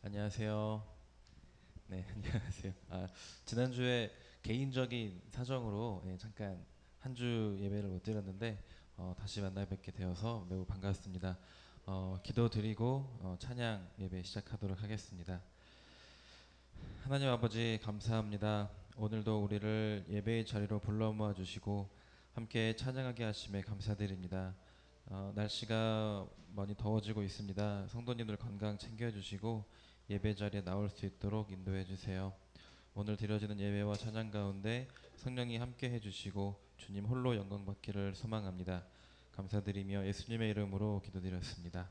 안녕하세요. 네, 안녕하세요. 지난주에 개인적인 사정으로 잠깐 한 주 예배를 못 드렸는데 다시 만나 뵙게 되어서 매우 반갑습니다. 기도드리고 찬양 예배 시작하도록 하겠습니다. 하나님 아버지 감사합니다. 오늘도 우리를 예배의 자리로 불러 모아 주시고 함께 찬양하게 하심에 감사드립니다. 날씨가 많이 더워지고 있습니다. 성도님들 건강 챙겨주시고 예배 자리에 나올 수 있도록 인도해 주세요. 오늘 드려지는 예배와 찬양 가운데 성령이 함께 해주시고 주님 홀로 영광 받기를 소망합니다. 감사드리며 예수님의 이름으로 기도드렸습니다.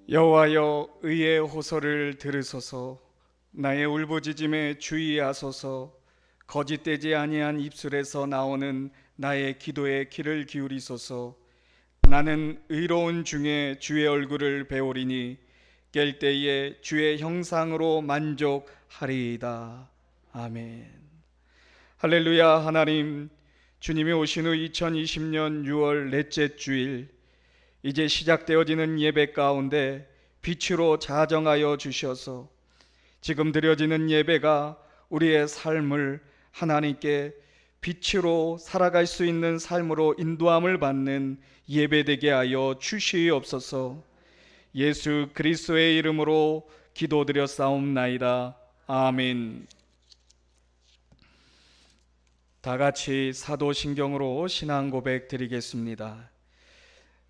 여호와여, 의의 호소를 들으소서. 나의 울부짖음에 주의하소서. 거짓되지 아니한 입술에서 나오는 나의 기도에 귀를 기울이소서. 나는 의로운 중에 주의 얼굴을 배우리니 깰 때에 주의 형상으로 만족하리이다. 아멘. 할렐루야. 하나님, 주님이 오신 후 2020년 6월 넷째 주일, 이제 시작되어지는 예배 가운데 빛으로 자정하여 주셔서 지금 드려지는 예배가 우리의 삶을 하나님께 빛으로 살아갈 수 있는 삶으로 인도함을 받는 예배되게 하여 주시옵소서. 예수 그리스도의 이름으로 기도드렸사옵나이다. 아멘. 다 같이 사도신경으로 신앙 고백 드리겠습니다.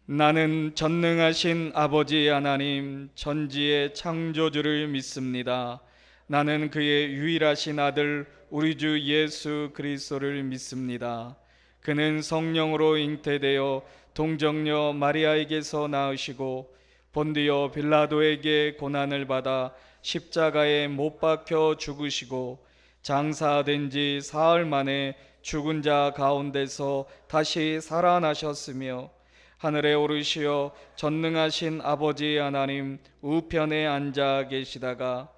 나는 전능하신 아버지 하나님 전지의 창조주를 믿습니다. 나는 그의 유일하신 아들 우리 주 예수 그리스도를 믿습니다. 그는 성령으로 잉태되어 동정녀 마리아에게서 낳으시고 본디오 빌라도에게 고난을 받아 십자가에 못 박혀 죽으시고 장사된 지 사흘 만에 죽은 자 가운데서 다시 살아나셨으며 하늘에 오르시어 전능하신 아버지 하나님 우편에 앉아 계시다가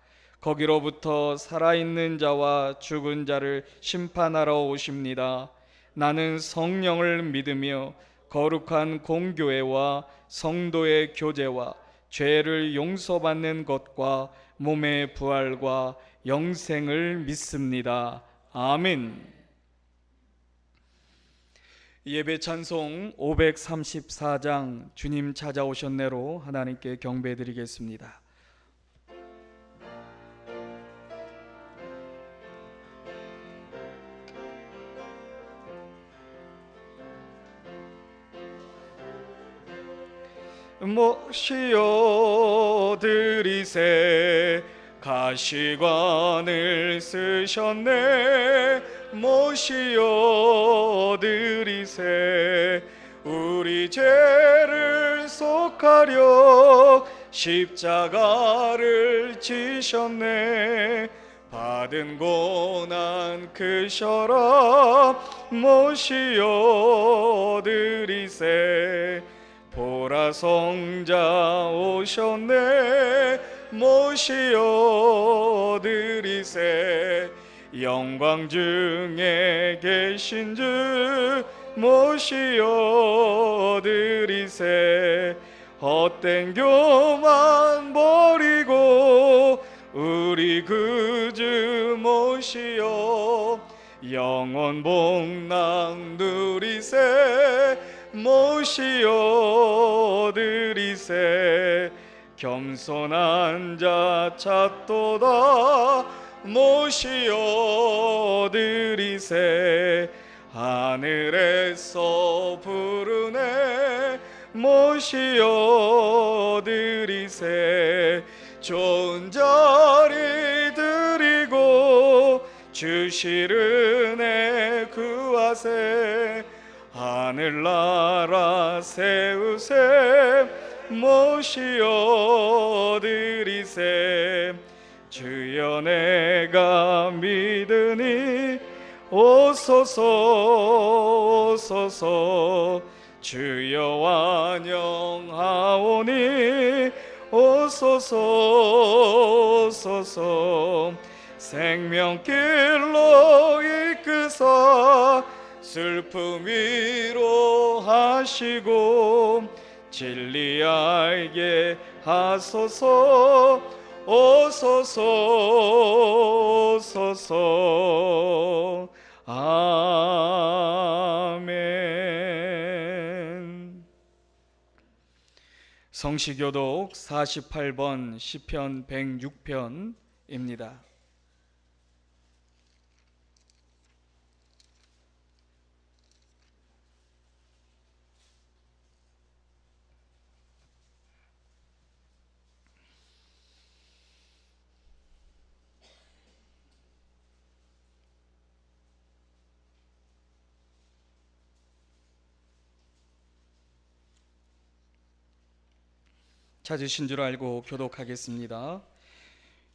거기로부터 살아있는 자와 죽은 자를 심판하러 오십니다. 나는 성령을 믿으며 거룩한 공교회와 성도의 교제와 죄를 용서받는 것과 몸의 부활과 영생을 믿습니다. 아멘. 예배 찬송 534장 주님 찾아오셨네로 하나님께 경배드리겠습니다. 모시어 드리세. 가시관을 쓰셨네. 모시어 드리세. 우리 죄를 속하려 십자가를 지셨네. 받은 고난 크셔라. 모시어 드리세. 보라 성자 오셨네. 모시어 드리세. 영광 중에 계신 주 모시어 드리세. 헛된 교만 버리고 우리 구주 모시어 영원 복락 누리세. 모시어 드리세. 겸손한 자 찾도다. 모시어 드리세. 하늘에서 부르네. 모시어 드리세. 좋은 자리 드리고 주실 은혜 구하세. 하늘나라 세우세. 모시어 드리세. 주여 내가 믿으니 오소서 오소서. 주여 완영하오니 오소서 오소서. 생명길로 이끄사 슬픔 위로하시고 진리 알게 하소서. 오소서 오소서. 아멘. 성시교독 48번 시편 106편입니다. 찾으신 줄 알고 교독하겠습니다.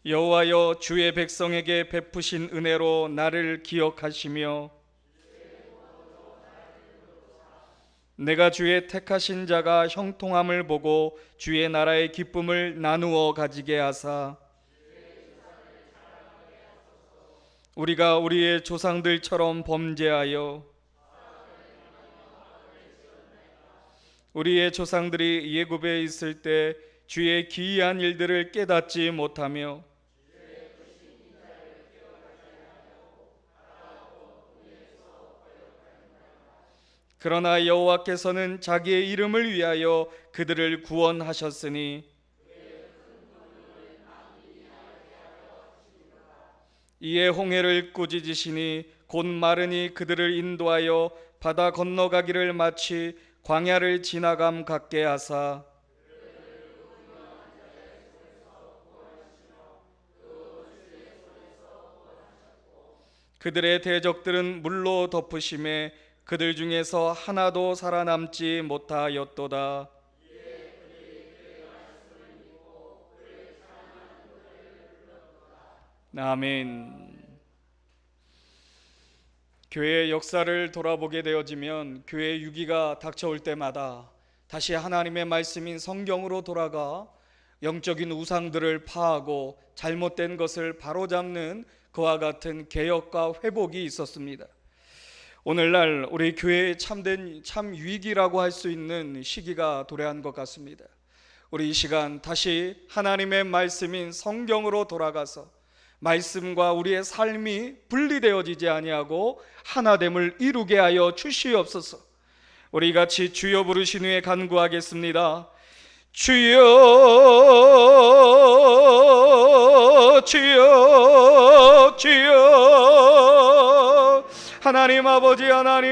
여호와여, 주의 백성에게 베푸신 은혜로 나를 기억하시며 내가 주의 택하신 자가 형통함을 보고 주의 나라의 기쁨을 나누어 가지게 하사 우리가 우리의 조상들처럼 범죄하여 우리의 조상들이 예굽에 있을 때 주의 기이한 일들을 깨닫지 못하며 그러나 여호와께서는 자기의 이름을 위하여 그들을 구원하셨으니 이에 홍해를 꾸짖으시니 곧 마르니 그들을 인도하여 바다 건너가기를 마치 광야를 지나감 같게 하사 그들의 대적들은 물로 덮으심에 그들 중에서 하나도 살아남지 못하였도다. 아멘. 교회의 역사를 돌아보게 되어지면 교회의 위기가 닥쳐올 때마다 다시 하나님의 말씀인 성경으로 돌아가 영적인 우상들을 파하고 잘못된 것을 바로잡는 그와 같은 개혁과 회복이 있었습니다. 오늘날 우리 교회의 참 위기라고 할 수 있는 시기가 도래한 것 같습니다. 우리 이 시간 다시 하나님의 말씀인 성경으로 돌아가서 말씀과 우리의 삶이 분리되어지지 아니하고 하나됨을 이루게 하여 주시옵소서. 우리 같이 주여 부르신 후에 간구하겠습니다. 주여 주여 주여. 하나님 아버지 하나님,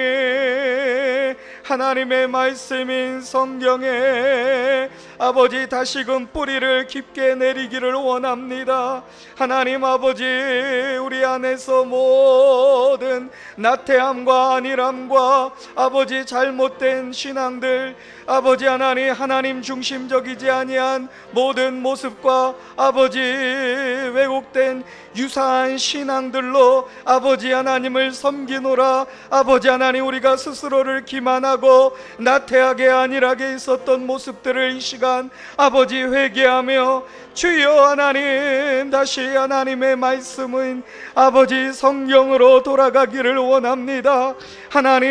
하나님의 말씀인 성경에 아버지 다시금 뿌리를 깊게 내리기를 원합니다. 하나님 아버지, 우리 안에서 모든 나태함과 안일함과 아버지 잘못된 신앙들, 아버지 하나님 중심적이지 아니한 모든 모습과 아버지 왜곡된 유사한 신앙들로 아버지 하나님을 섬기노라. 아버지 하나님, 우리가 스스로를 기만하고 나태하게 안일하게 있었던 모습들을 이 시간 아버지 회개하며 주여 하나님, 다시 하나님의 말씀은 아버지 성경으로 돌아가기를 원합니다. 하나님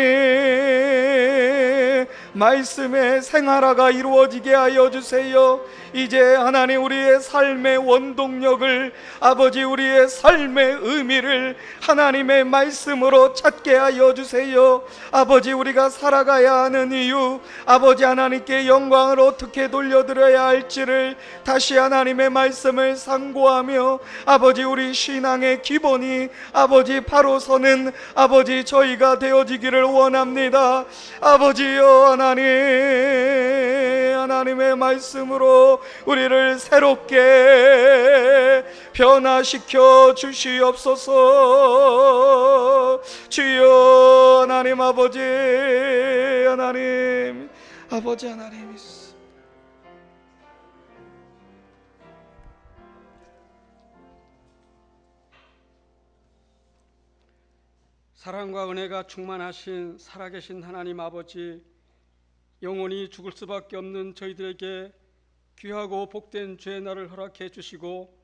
말씀의 생활화가 이루어지게 하여 주세요. 이제 하나님, 우리의 삶의 원동력을, 아버지 우리의 삶의 의미를 하나님의 말씀으로 찾게 하여 주세요. 아버지, 우리가 살아가야 하는 이유, 아버지 하나님께 영광을 어떻게 돌려드려야 할지를 다시 하나님의 말씀을 상고하며 아버지 우리 신앙의 기본이 아버지 바로 서는 아버지 저희가 되어지기를 원합니다. 아버지여 하나님의 말씀으로 우리를 새롭게 변화시켜 주시옵소서. 주여 하나님 아버지, 하나님 사랑과 은혜가 충만하신 살아계신 하나님 아버지, 영원히 죽을 수밖에 없는 저희들에게 귀하고 복된 죄의 날을 허락해 주시고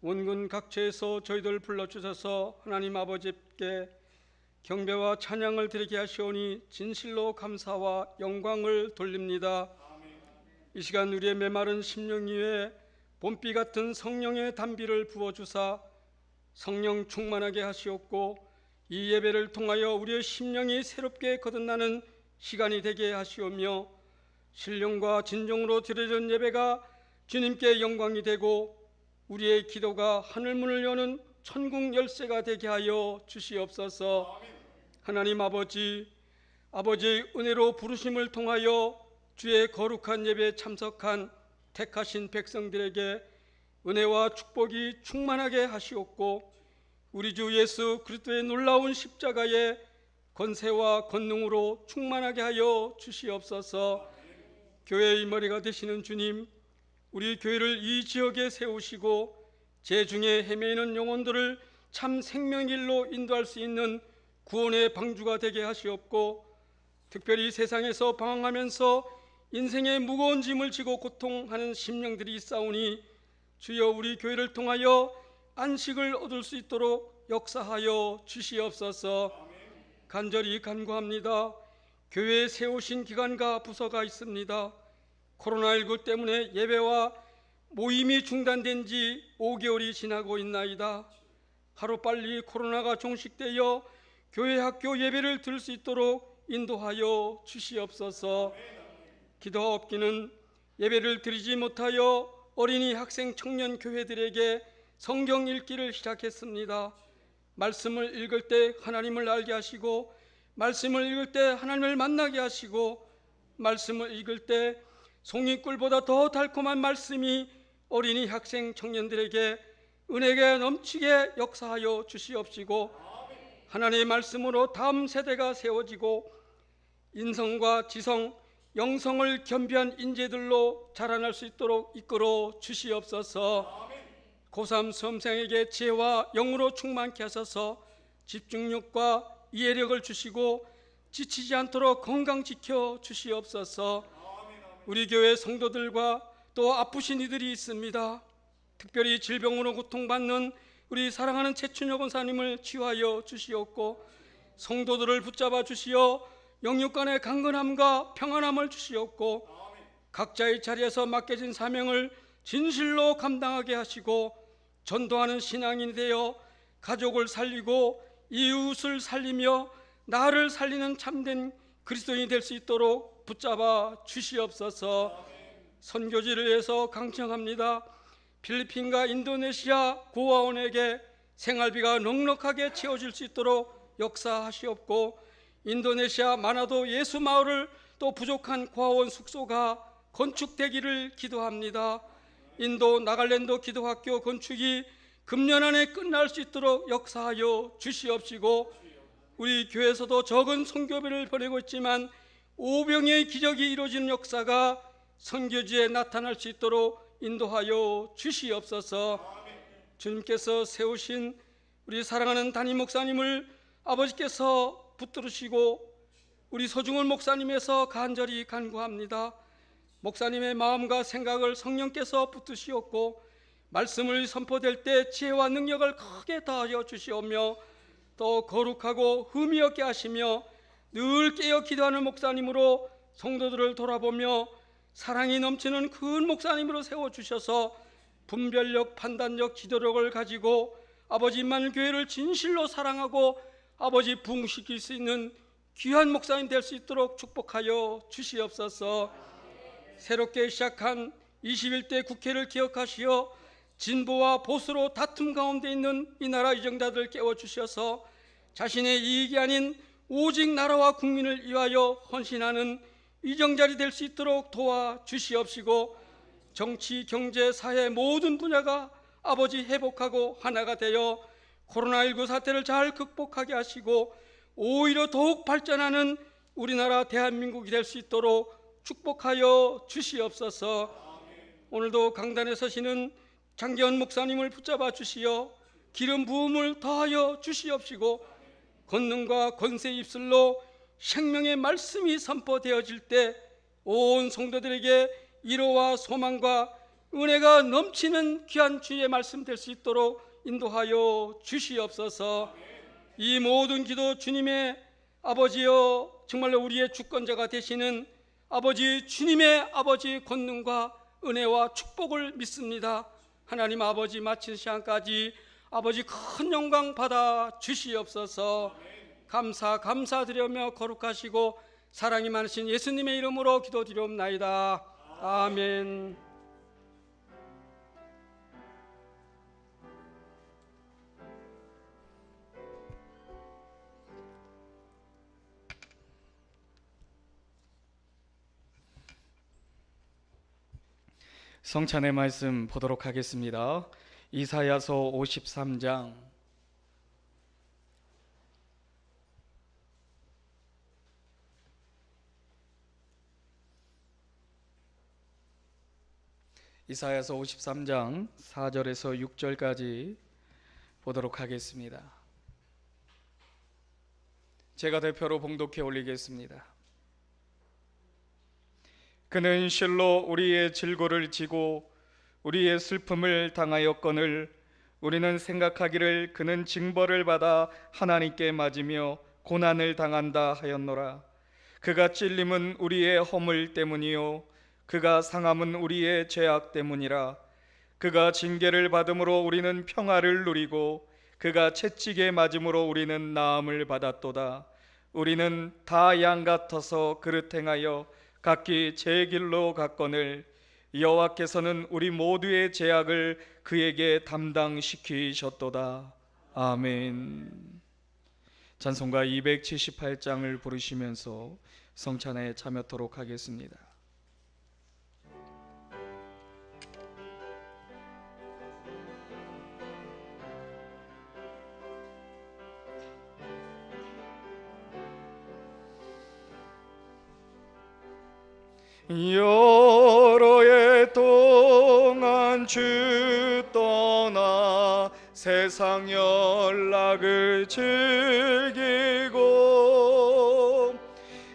원군 각처에서 저희들 불러주셔서 하나님 아버지께 경배와 찬양을 드리게 하시오니 진실로 감사와 영광을 돌립니다. 이 시간 우리의 메마른 심령 위에 봄비 같은 성령의 단비를 부어주사 성령 충만하게 하시옵고 이 예배를 통하여 우리의 심령이 새롭게 거듭나는 시간이 되게 하시오며 신령과 진정으로 드려진 예배가 주님께 영광이 되고 우리의 기도가 하늘문을 여는 천국 열쇠가 되게 하여 주시옵소서. 하나님 아버지, 아버지의 은혜로 부르심을 통하여 주의 거룩한 예배에 참석한 택하신 백성들에게 은혜와 축복이 충만하게 하시옵고 우리 주 예수 그리스도의 놀라운 십자가의 권세와 권능으로 충만하게 하여 주시옵소서. 교회의 머리가 되시는 주님, 우리 교회를 이 지역에 세우시고 재중에 헤매이는 영혼들을 참 생명길로 인도할 수 있는 구원의 방주가 되게 하시옵고 특별히 세상에서 방황하면서 인생의 무거운 짐을 지고 고통하는 심령들이 있사오니 주여 우리 교회를 통하여 안식을 얻을 수 있도록 역사하여 주시옵소서. 간절히 간구합니다. 교회에 세우신 기관과 부서가 있습니다. 코로나19 때문에 예배와 모임이 중단된 지 5개월이 지나고 있나이다. 하루빨리 코로나가 종식되어 교회 학교 예배를 들을 수 있도록 인도하여 주시옵소서. 기도하옵기는 예배를 드리지 못하여 어린이 학생 청년 교회들에게 성경 읽기를 시작했습니다. 말씀을 읽을 때 하나님을 알게 하시고 말씀을 읽을 때 하나님을 만나게 하시고 말씀을 읽을 때 송이꿀보다 더 달콤한 말씀이 어린이 학생 청년들에게 은혜가 넘치게 역사하여 주시옵시고 하나님의 말씀으로 다음 세대가 세워지고 인성과 지성, 영성을 겸비한 인재들로 자라날 수 있도록 이끌어 주시옵소서. 고3 수험생에게 지혜와 영으로 충만케 하셔서 집중력과 이해력을 주시고 지치지 않도록 건강 지켜 주시옵소서. 우리 교회 성도들과 또 아프신 이들이 있습니다. 특별히 질병으로 고통받는 우리 사랑하는 최춘혁 원사님을 치유하여 주시옵고 성도들을 붙잡아 주시어 영육간의 강건함과 평안함을 주시옵고 각자의 자리에서 맡겨진 사명을 진실로 감당하게 하시고 전도하는 신앙인이 되어 가족을 살리고 이웃을 살리며 나를 살리는 참된 그리스도인이 될 수 있도록 붙잡아 주시옵소서. 선교지를 위해서 강청합니다. 필리핀과 인도네시아 고아원에게 생활비가 넉넉하게 채워질 수 있도록 역사하시옵고 인도네시아 마나도 예수 마을을 또 부족한 고아원 숙소가 건축되기를 기도합니다. 인도 나갈랜드 기도학교 건축이 금년 안에 끝날 수 있도록 역사하여 주시옵시고, 우리 교회에서도 적은 선교비를 보내고 있지만 오병의 기적이 이루어지는 역사가 선교지에 나타날 수 있도록 인도하여 주시옵소서. 주님께서 세우신 우리 사랑하는 담임 목사님을 아버지께서 붙들으시고 우리 서중훈 목사님에서 간절히 간구합니다. 목사님의 마음과 생각을 성령께서 붙드시었고 말씀을 선포될 때 지혜와 능력을 크게 더하여 주시오며 또 거룩하고 의미 있게 하시며 늘 깨어 기도하는 목사님으로 성도들을 돌아보며 사랑이 넘치는 큰 목사님으로 세워주셔서 분별력, 판단력, 기도력을 가지고 아버지 임마누엘 교회를 진실로 사랑하고 아버지 부흥시킬 수 있는 귀한 목사님 될 수 있도록 축복하여 주시옵소서. 새롭게 시작한 21대 국회를 기억하시어 진보와 보수로 다툼 가운데 있는 이 나라 이정자들을 깨워주셔서 자신의 이익이 아닌 오직 나라와 국민을 위하여 헌신하는 이정자리 될 수 있도록 도와주시옵시고, 정치, 경제, 사회 모든 분야가 아버지 회복하고 하나가 되어 코로나19 사태를 잘 극복하게 하시고 오히려 더욱 발전하는 우리나라 대한민국이 될 수 있도록 축복하여 주시옵소서. 오늘도 강단에 서시는 장계원 목사님을 붙잡아 주시어 기름 부음을 더하여 주시옵시고, 권능과 권세 입술로 생명의 말씀이 선포되어질 때 온 성도들에게 위로와 소망과 은혜가 넘치는 귀한 주의 말씀 될 수 있도록 인도하여 주시옵소서. 이 모든 기도 주님의 아버지여 정말로 우리의 주권자가 되시는 아버지 주님의 아버지 권능과 은혜와 축복을 믿습니다. 하나님 아버지 마친 시간까지 아버지 큰 영광 받아 주시옵소서. 감사드리며 거룩하시고 사랑이 많으신 예수님의 이름으로 기도드리옵나이다. 아멘. 성찬의 말씀 보도록 하겠습니다. 이사야서 53장 이사야서 53장 4절에서 6절까지 보도록 하겠습니다. 제가 대표로 봉독해 올리겠습니다. 그는 실로 우리의 질고를 지고 우리의 슬픔을 당하였거늘 우리는 생각하기를 그는 징벌을 받아 하나님께 맞으며 고난을 당한다 하였노라. 그가 찔림은 우리의 허물 때문이요 그가 상함은 우리의 죄악 때문이라. 그가 징계를 받음으로 우리는 평화를 누리고 그가 채찍에 맞음으로 우리는 나음을 받았도다. 우리는 다 양 같아서 그릇 행하여 각기 제 길로 갔거늘 여호와께서는 우리 모두의 죄악을 그에게 담당시키셨도다. 아멘. 찬송가 278장을 부르시면서 성찬에 참여토록 하겠습니다. 여러 해 동안 주 떠나 세상 연락을 즐기고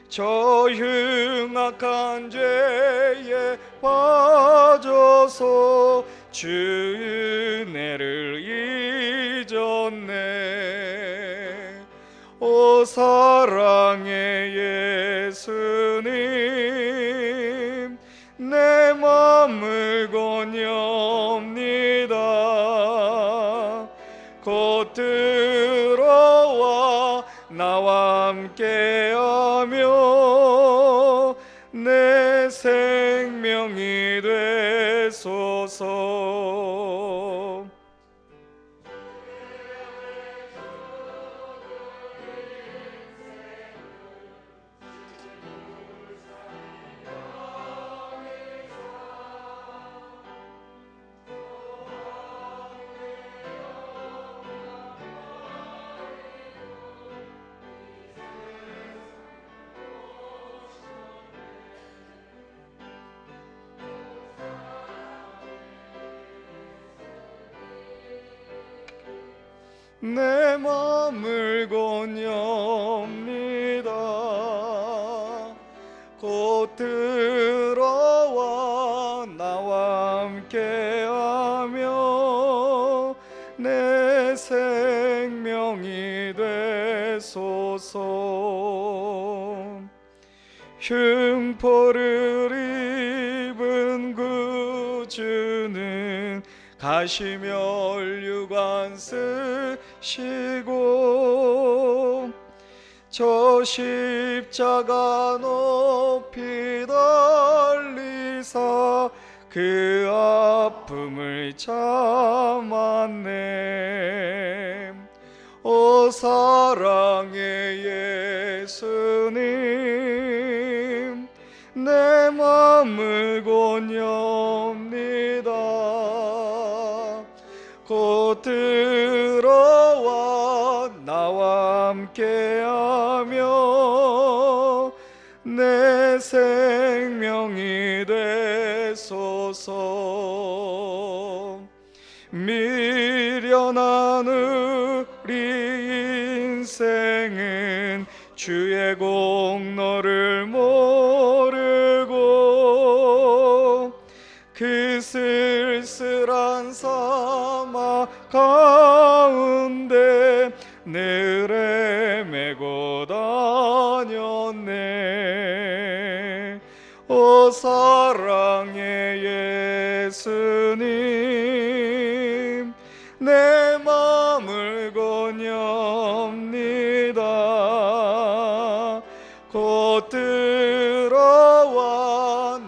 저 흉악한 죄에 빠져서 주 은혜를 잊었네. 오 사랑의 예수님 내 맘을 권유합니다. 곧 들어와 나와 함께하며 내 생명이 되소서. 내 맘을 권유합니다. 곧 들어와 나와 함께하며 내 생명이 되소서. 흉포를 입은 구주는 가시며 율관 쓰시고 저 십자가 높이 달리사 그 아픔을 참았네. 오 사랑의 예수님, 내 맘을 권유합니다. 곧 들어와 나와 함께하며 내 생명이 되소서. 미련한 우리 인생은 주의 공로를 모르고 그 쓸쓸한 사막 가운데 늘 헤매고 다녔네. 오 사랑의 예수님, 내 맘을 권유합니다. 곧 들어와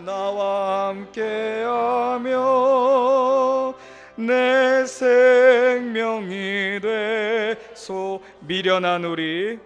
나와 함께하며 내 생명이 되소. 미련한 우리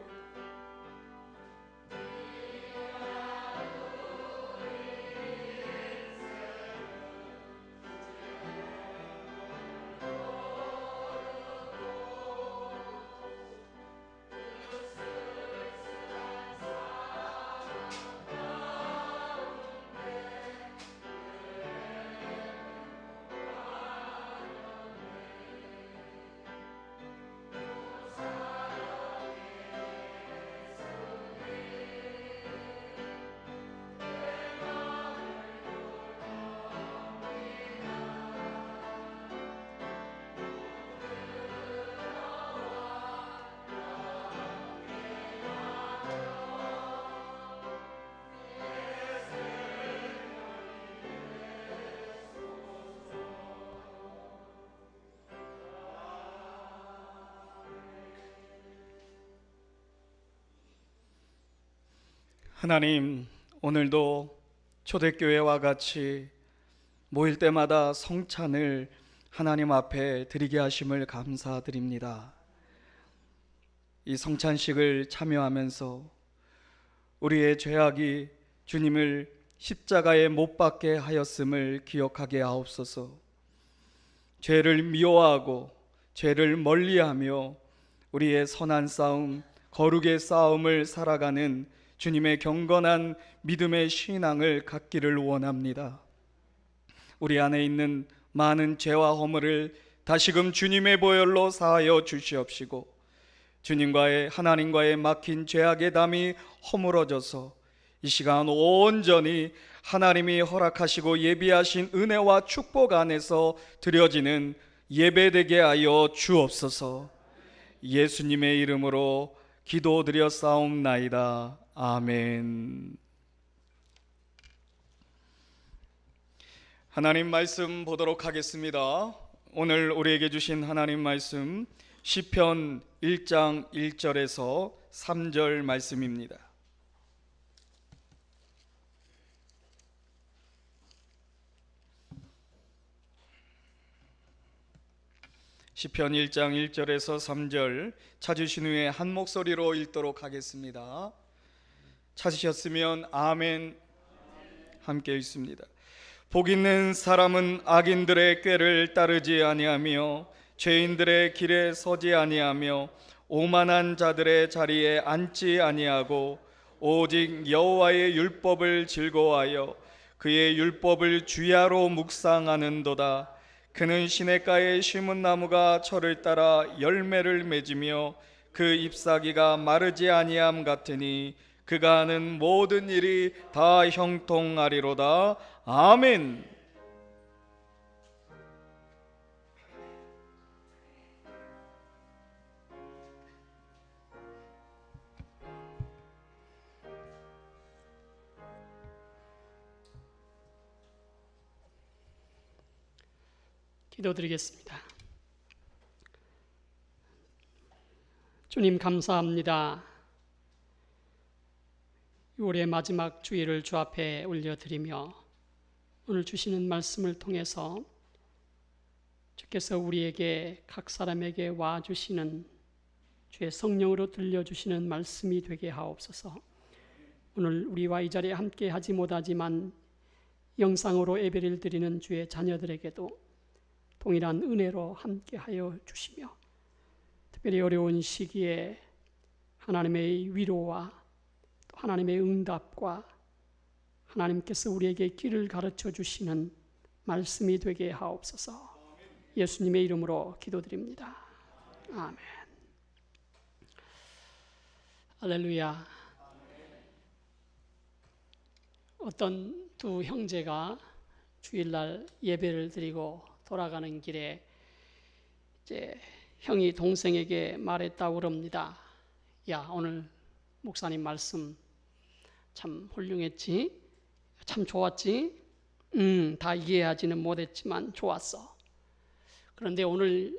하나님, 오늘도 초대교회와 같이 모일 때마다 성찬을 하나님 앞에 드리게 하심을 감사드립니다. 이 성찬식을 참여하면서 우리의 죄악이 주님을 십자가에 못 박게 하였음을 기억하게 하옵소서. 죄를 미워하고 죄를 멀리하며 우리의 선한 싸움, 거룩의 싸움을 살아가는 주님의 경건한 믿음의 신앙을 갖기를 원합니다. 우리 안에 있는 많은 죄와 허물을 다시금 주님의 보혈로 사하여 주시옵시고, 주님과의 하나님과의 막힌 죄악의 담이 허물어져서 이 시간 온전히 하나님이 허락하시고 예비하신 은혜와 축복 안에서 드려지는 예배되게 하여 주옵소서. 예수님의 이름으로 기도드렸사옵나이다. 아멘. 하나님 말씀 보도록 하겠습니다. 오늘 우리에게 주신 하나님 말씀 시편 1장 1절에서 3절 말씀입니다. 시편 1장 1절에서 3절 찾으신 후에 한 목소리로 읽도록 하겠습니다. 찾으셨으면 아멘. 함께 읽습니다. 복 있는 사람은 악인들의 꾀를 따르지 아니하며 죄인들의 길에 서지 아니하며 오만한 자들의 자리에 앉지 아니하고 오직 여호와의 율법을 즐거워하여 그의 율법을 주야로 묵상하는도다. 그는 시냇가에 심은 나무가 철을 따라 열매를 맺으며 그 잎사귀가 마르지 아니함 같으니 그가 하는 모든 일이 다 형통하리로다. 아멘. 기도드리겠습니다. 주님 감사합니다. 6월의 마지막 주일을 주 앞에 올려드리며 오늘 주시는 말씀을 통해서 주께서 우리에게 각 사람에게 와주시는 주의 성령으로 들려주시는 말씀이 되게 하옵소서. 오늘 우리와 이 자리에 함께 하지 못하지만 영상으로 예배를 드리는 주의 자녀들에게도 동일한 은혜로 함께하여 주시며 특별히 어려운 시기에 하나님의 위로와 또 하나님의 응답과 하나님께서 우리에게 길을 가르쳐 주시는 말씀이 되게 하옵소서. 예수님의 이름으로 기도드립니다. 아멘. 할렐루야. 어떤 두 형제가 주일날 예배를 드리고 돌아가는 길에 이제 형이 동생에게 말했다고 그럽니다. 야, 오늘 목사님 말씀 참 훌륭했지? 참 좋았지? 다 이해하지는 못했지만 좋았어. 그런데 오늘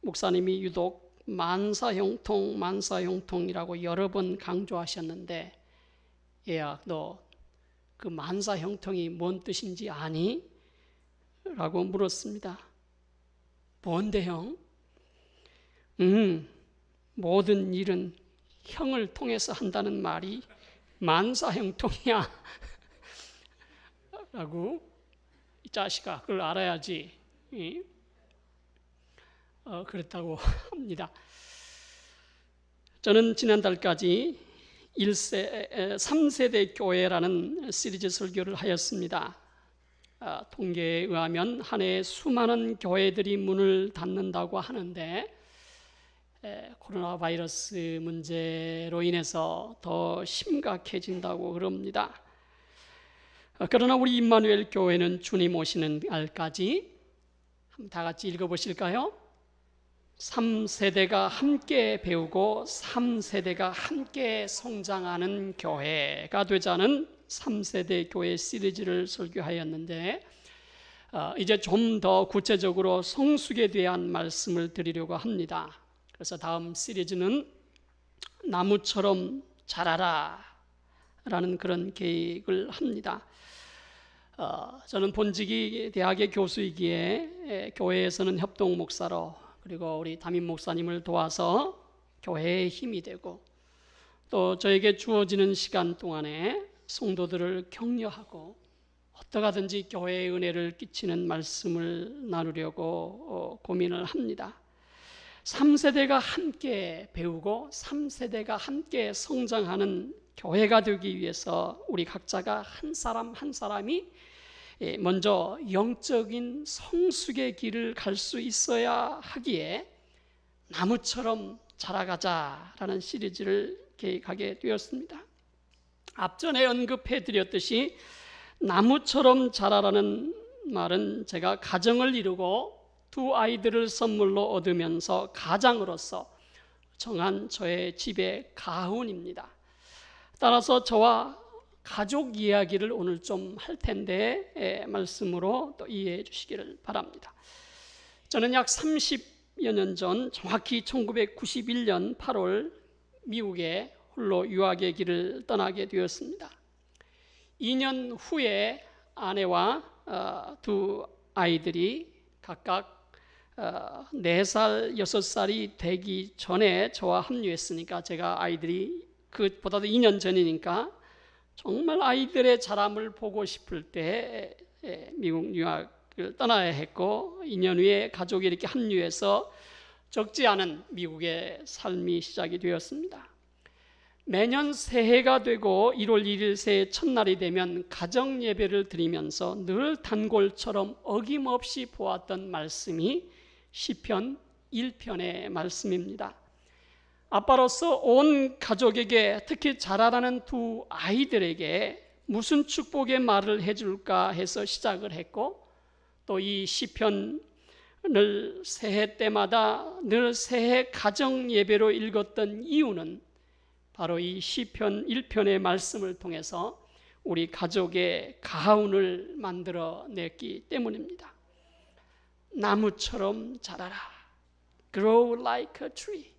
목사님이 유독 만사형통이라고 여러 번 강조하셨는데, 얘야, 너 그 만사형통이 뭔 뜻인지 아니? 라고 물었습니다. 뭔데 형? 모든 일은 형을 통해서 한다는 말이 만사형통이야. 라고, 이 자식아 그걸 알아야지. 그랬다고 합니다. 저는 지난달까지 3세대 교회라는 시리즈 설교를 하였습니다. 통계에 의하면 한 해에 수많은 교회들이 문을 닫는다고 하는데 코로나 바이러스 문제로 인해서 더 심각해진다고 그럽니다. 그러나 우리 임마누엘 교회는 주님 오시는 날까지 한번 다 같이 읽어보실까요? 3세대가 함께 배우고 3세대가 함께 성장하는 교회가 되자는 3세대 교회 시리즈를 설교하였는데 이제 좀 더 구체적으로 성숙에 대한 말씀을 드리려고 합니다. 그래서 다음 시리즈는 나무처럼 자라라 라는 그런 계획을 합니다. 저는 본직이 대학의 교수이기에 교회에서는 협동 목사로 그리고 우리 담임 목사님을 도와서 교회의 힘이 되고 또 저에게 주어지는 시간 동안에 성도들을 격려하고 어떠하든지 교회의 은혜를 끼치는 말씀을 나누려고 고민을 합니다. 3세대가 함께 배우고 3세대가 함께 성장하는 교회가 되기 위해서 우리 각자가 한 사람 한 사람이 먼저 영적인 성숙의 길을 갈 수 있어야 하기에 나무처럼 자라가자라는 시리즈를 계획하게 되었습니다. 앞전에 언급해 드렸듯이 나무처럼 자라라는 말은 제가 가정을 이루고 두 아이들을 선물로 얻으면서 가장으로서 정한 저의 집의 가훈입니다. 따라서 저와 가족 이야기를 오늘 좀 할 텐데 말씀으로 또 이해해 주시기를 바랍니다. 저는 약 30여 년 전 정확히 1991년 8월 미국에 홀로 유학의 길을 떠나게 되었습니다. 2년 후에 아내와 두 아이들이 각각 4살, 6살이 되기 전에 저와 합류했으니까 제가 아이들이 그보다도 2년 전이니까 정말 아이들의 자람을 보고 싶을 때 미국 유학을 떠나야 했고 2년 후에 가족이 이렇게 합류해서 적지 않은 미국의 삶이 시작이 되었습니다. 매년 새해가 되고 1월 1일 새해 첫날이 되면 가정 예배를 드리면서 늘 단골처럼 어김없이 보았던 말씀이 시편 1편의 말씀입니다. 아빠로서 온 가족에게, 특히 자라나는 두 아이들에게 무슨 축복의 말을 해줄까 해서 시작을 했고, 또 이 시편을 새해 때마다 늘 새해 가정 예배로 읽었던 이유는 바로 이 시편 1편의 말씀을 통해서 우리 가족의 가훈을 만들어 냈기 때문입니다. 나무처럼 자라라. Grow like a tree.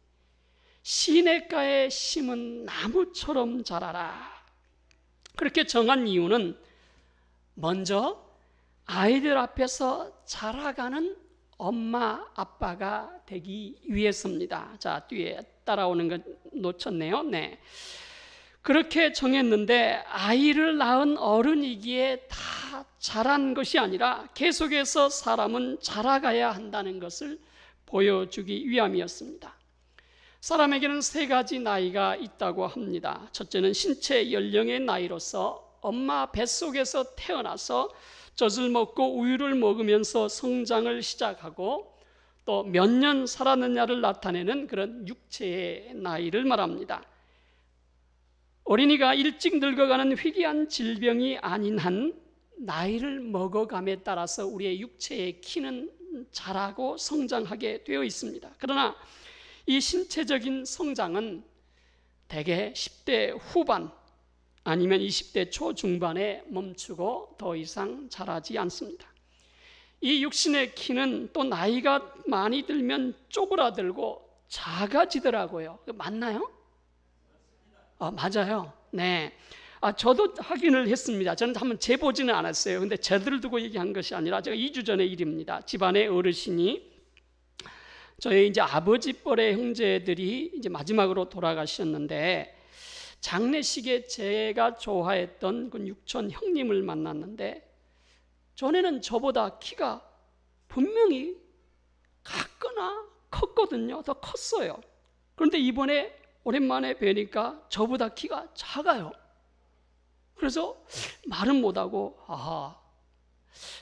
시냇가에 심은 나무처럼 자라라. 그렇게 정한 이유는 먼저 아이들 앞에서 자라가는 엄마, 아빠가 되기 위해서입니다. 자, 뒤에 따라오는 거 놓쳤네요. 네. 그렇게 정했는데 아이를 낳은 어른이기에 다 자란 것이 아니라 계속해서 사람은 자라가야 한다는 것을 보여주기 위함이었습니다. 사람에게는 세 가지 나이가 있다고 합니다. 첫째는 신체 연령의 나이로서 엄마 뱃속에서 태어나서 젖을 먹고 우유를 먹으면서 성장을 시작하고 또 몇 년 살았느냐를 나타내는 그런 육체의 나이를 말합니다. 어린이가 일찍 늙어가는 희귀한 질병이 아닌 한 나이를 먹어감에 따라서 우리의 육체의 키는 자라고 성장하게 되어 있습니다. 그러나 이 신체적인 성장은 대개 10대 후반 아니면 20대 초중반에 멈추고 더 이상 자라지 않습니다. 이 육신의 키는 또 나이가 많이 들면 쪼그라들고 작아지더라고요. 맞나요? 맞아요. 네. 저도 확인을 했습니다. 저는 한번 재보지는 않았어요. 근데 제들을 두고 얘기한 것이 아니라 제가 2주 전의 일입니다. 집안의 어르신이 저희 이제 아버지 뻘의 형제들이 이제 마지막으로 돌아가셨는데 장례식에 제가 좋아했던 그 육촌 형님을 만났는데 전에는 저보다 키가 분명히 같거나 컸거든요. 더 컸어요. 그런데 이번에 오랜만에 뵈니까 저보다 키가 작아요. 그래서 말은 못하고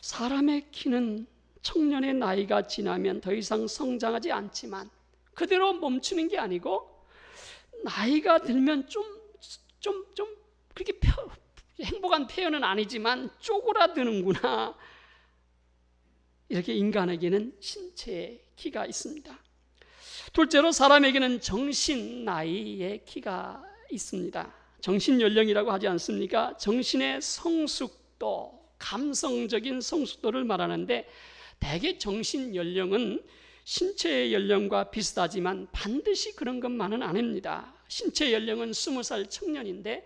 사람의 키는 청년의 나이가 지나면 더 이상 성장하지 않지만 그대로 멈추는 게 아니고 나이가 들면 좀 그렇게 행복한 표현은 아니지만 쪼그라드는구나. 이렇게 인간에게는 신체의 키가 있습니다. 둘째로 사람에게는 정신 나이의 키가 있습니다. 정신 연령이라고 하지 않습니까? 정신의 성숙도, 감성적인 성숙도를 말하는데 대개 정신 연령은 신체의 연령과 비슷하지만 반드시 그런 것만은 아닙니다. 신체 연령은 20살 청년인데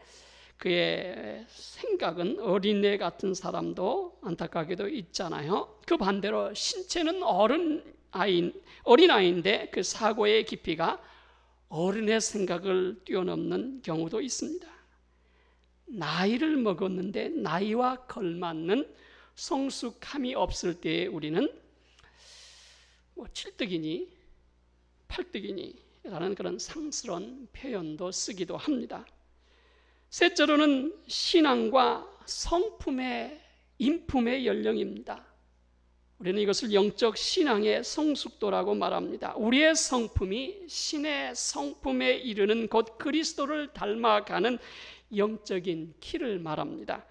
그의 생각은 어린애 같은 사람도 안타깝게도 있잖아요. 그 반대로 신체는 어린아이인데 그 사고의 깊이가 어른의 생각을 뛰어넘는 경우도 있습니다. 나이를 먹었는데 나이와 걸맞는 성숙함이 없을 때에 우리는 칠득이니 팔득이니 라는 그런 상스러운 표현도 쓰기도 합니다. 셋째로는 신앙과 성품의 인품의 연령입니다. 우리는 이것을 영적 신앙의 성숙도라고 말합니다. 우리의 성품이 신의 성품에 이르는 곧 그리스도를 닮아가는 영적인 키를 말합니다.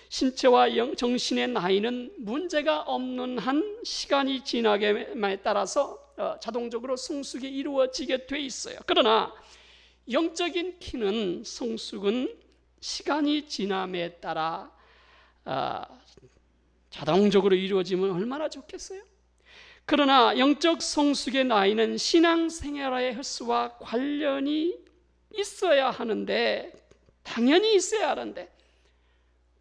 신체와 정신의 나이는 문제가 없는 한 시간이 지나감에 따라서 자동적으로 성숙이 이루어지게 돼 있어요. 그러나 영적인 키는 성숙은 시간이 지남에 따라 자동적으로 이루어지면 얼마나 좋겠어요? 그러나 영적 성숙의 나이는 신앙생활의 횟수와 관련이 있어야 하는데 당연히 있어야 하는데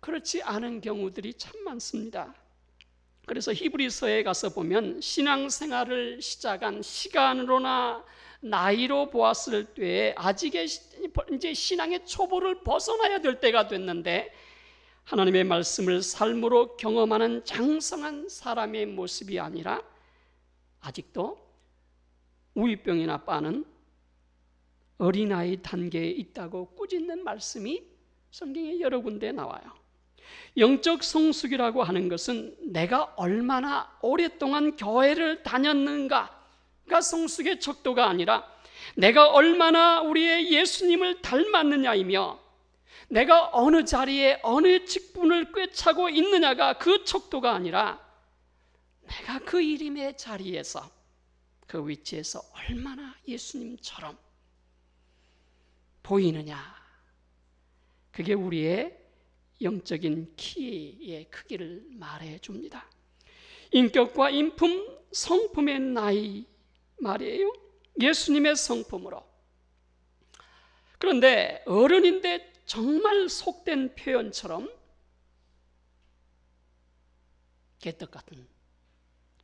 그렇지 않은 경우들이 참 많습니다. 그래서 히브리서에 가서 보면 신앙생활을 시작한 시간으로나 나이로 보았을 때에 아직 이제 신앙의 초보를 벗어나야 될 때가 됐는데 하나님의 말씀을 삶으로 경험하는 장성한 사람의 모습이 아니라 아직도 우유병이나 빠는 어린아이 단계에 있다고 꾸짖는 말씀이 성경에 여러 군데 나와요. 영적 성숙이라고 하는 것은 내가 얼마나 오랫동안 교회를 다녔는가가 성숙의 척도가 아니라 내가 얼마나 우리의 예수님을 닮았느냐이며 내가 어느 자리에 어느 직분을 꿰차고 있느냐가 그 척도가 아니라 내가 그 이름의 자리에서 그 위치에서 얼마나 예수님처럼 보이느냐, 그게 우리의 영적인 키의 크기를 말해줍니다. 인격과 인품, 성품의 나이 말이에요. 예수님의 성품으로. 그런데 어른인데 정말 속된 표현처럼 개떡 같은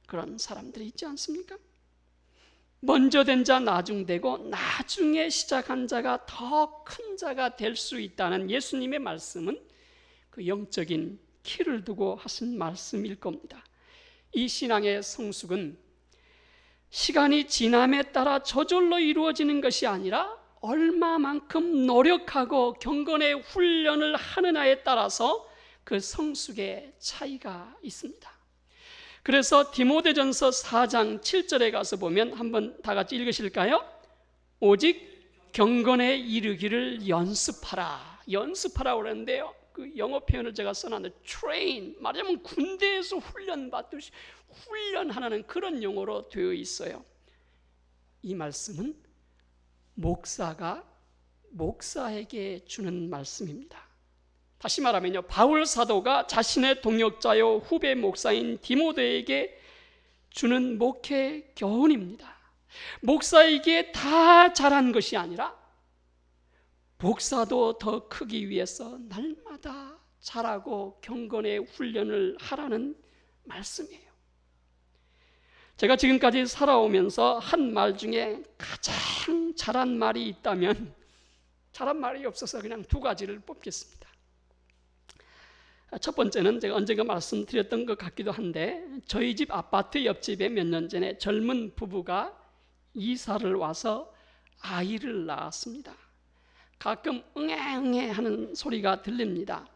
그런 사람들이 있지 않습니까? 먼저 된 자 나중되고 나중에 시작한 자가 더 큰 자가 될 수 있다는 예수님의 말씀은 그 영적인 키를 두고 하신 말씀일 겁니다. 이 신앙의 성숙은 시간이 지남에 따라 저절로 이루어지는 것이 아니라 얼마만큼 노력하고 경건의 훈련을 하느냐에 따라서 그 성숙의 차이가 있습니다. 그래서 디모데전서 4장 7절에 가서 보면 한번 다 같이 읽으실까요? 오직 경건에 이르기를 연습하라. 연습하라고 그러는데요, 그 영어 표현을 제가 써놨는데 train, 말하자면 군대에서 훈련받듯이 훈련하는 그런 용어로 되어 있어요. 이 말씀은 목사가 목사에게 주는 말씀입니다. 다시 말하면요, 바울 사도가 자신의 동역자요 후배 목사인 디모데에게 주는 목회 교훈입니다. 목사에게 다 잘한 것이 아니라 목사도 더 크기 위해서 날마다 잘하고 경건의 훈련을 하라는 말씀이에요. 제가 지금까지 살아오면서 한 말 중에 가장 잘한 말이 있다면, 잘한 말이 없어서 그냥 두 가지를 뽑겠습니다. 첫 번째는 제가 언젠가 말씀드렸던 것 같기도 한데, 저희 집 아파트 옆집에 몇 년 전에 젊은 부부가 이사를 와서 아이를 낳았습니다. 가끔 응애응애 하는 소리가 들립니다.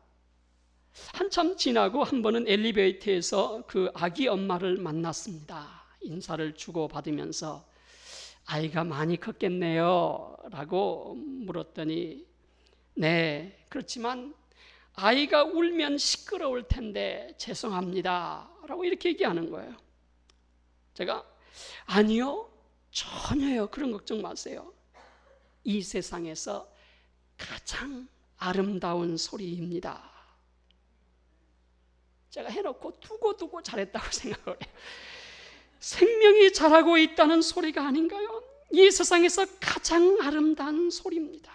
한참 지나고 한 번은 엘리베이터에서 그 아기 엄마를 만났습니다. 인사를 주고받으면서 아이가 많이 컸겠네요 라고 물었더니, 네, 그렇지만 아이가 울면 시끄러울 텐데 죄송합니다 라고 이렇게 얘기하는 거예요. 제가 아니요, 전혀요, 그런 걱정 마세요. 이 세상에서 가장 아름다운 소리입니다. 제가 해놓고 두고 잘했다고 생각을 해요. 생명이 자라고 있다는 소리가 아닌가요? 이 세상에서 가장 아름다운 소리입니다.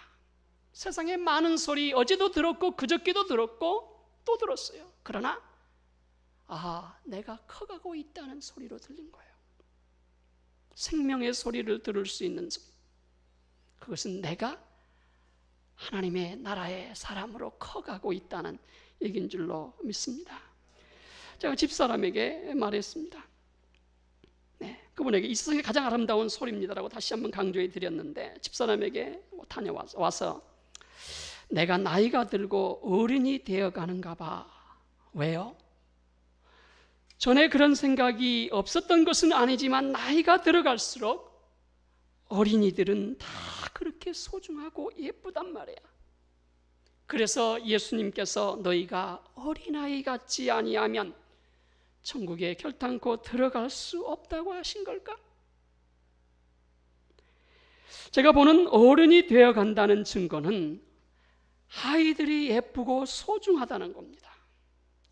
세상에 많은 소리 어제도 들었고 그저께도 들었고 또 들었어요. 그러나 내가 커가고 있다는 소리로 들린 거예요. 생명의 소리를 들을 수 있는 소리, 그것은 내가 하나님의 나라의 사람으로 커가고 있다는 얘기인 줄로 믿습니다. 제가 집사람에게 말했습니다. 네, 그분에게 이 세상에 가장 아름다운 소리입니다라고 다시 한번 강조해 드렸는데, 집사람에게 다녀와서 내가 나이가 들고 어른이 되어가는가 봐. 왜요? 전에 그런 생각이 없었던 것은 아니지만 나이가 들어갈수록 어린이들은 다 그렇게 소중하고 예쁘단 말이야. 그래서 예수님께서 너희가 어린아이 같지 아니하면 천국에 결단코 들어갈 수 없다고 하신 걸까? 제가 보는 어른이 되어간다는 증거는 아이들이 예쁘고 소중하다는 겁니다.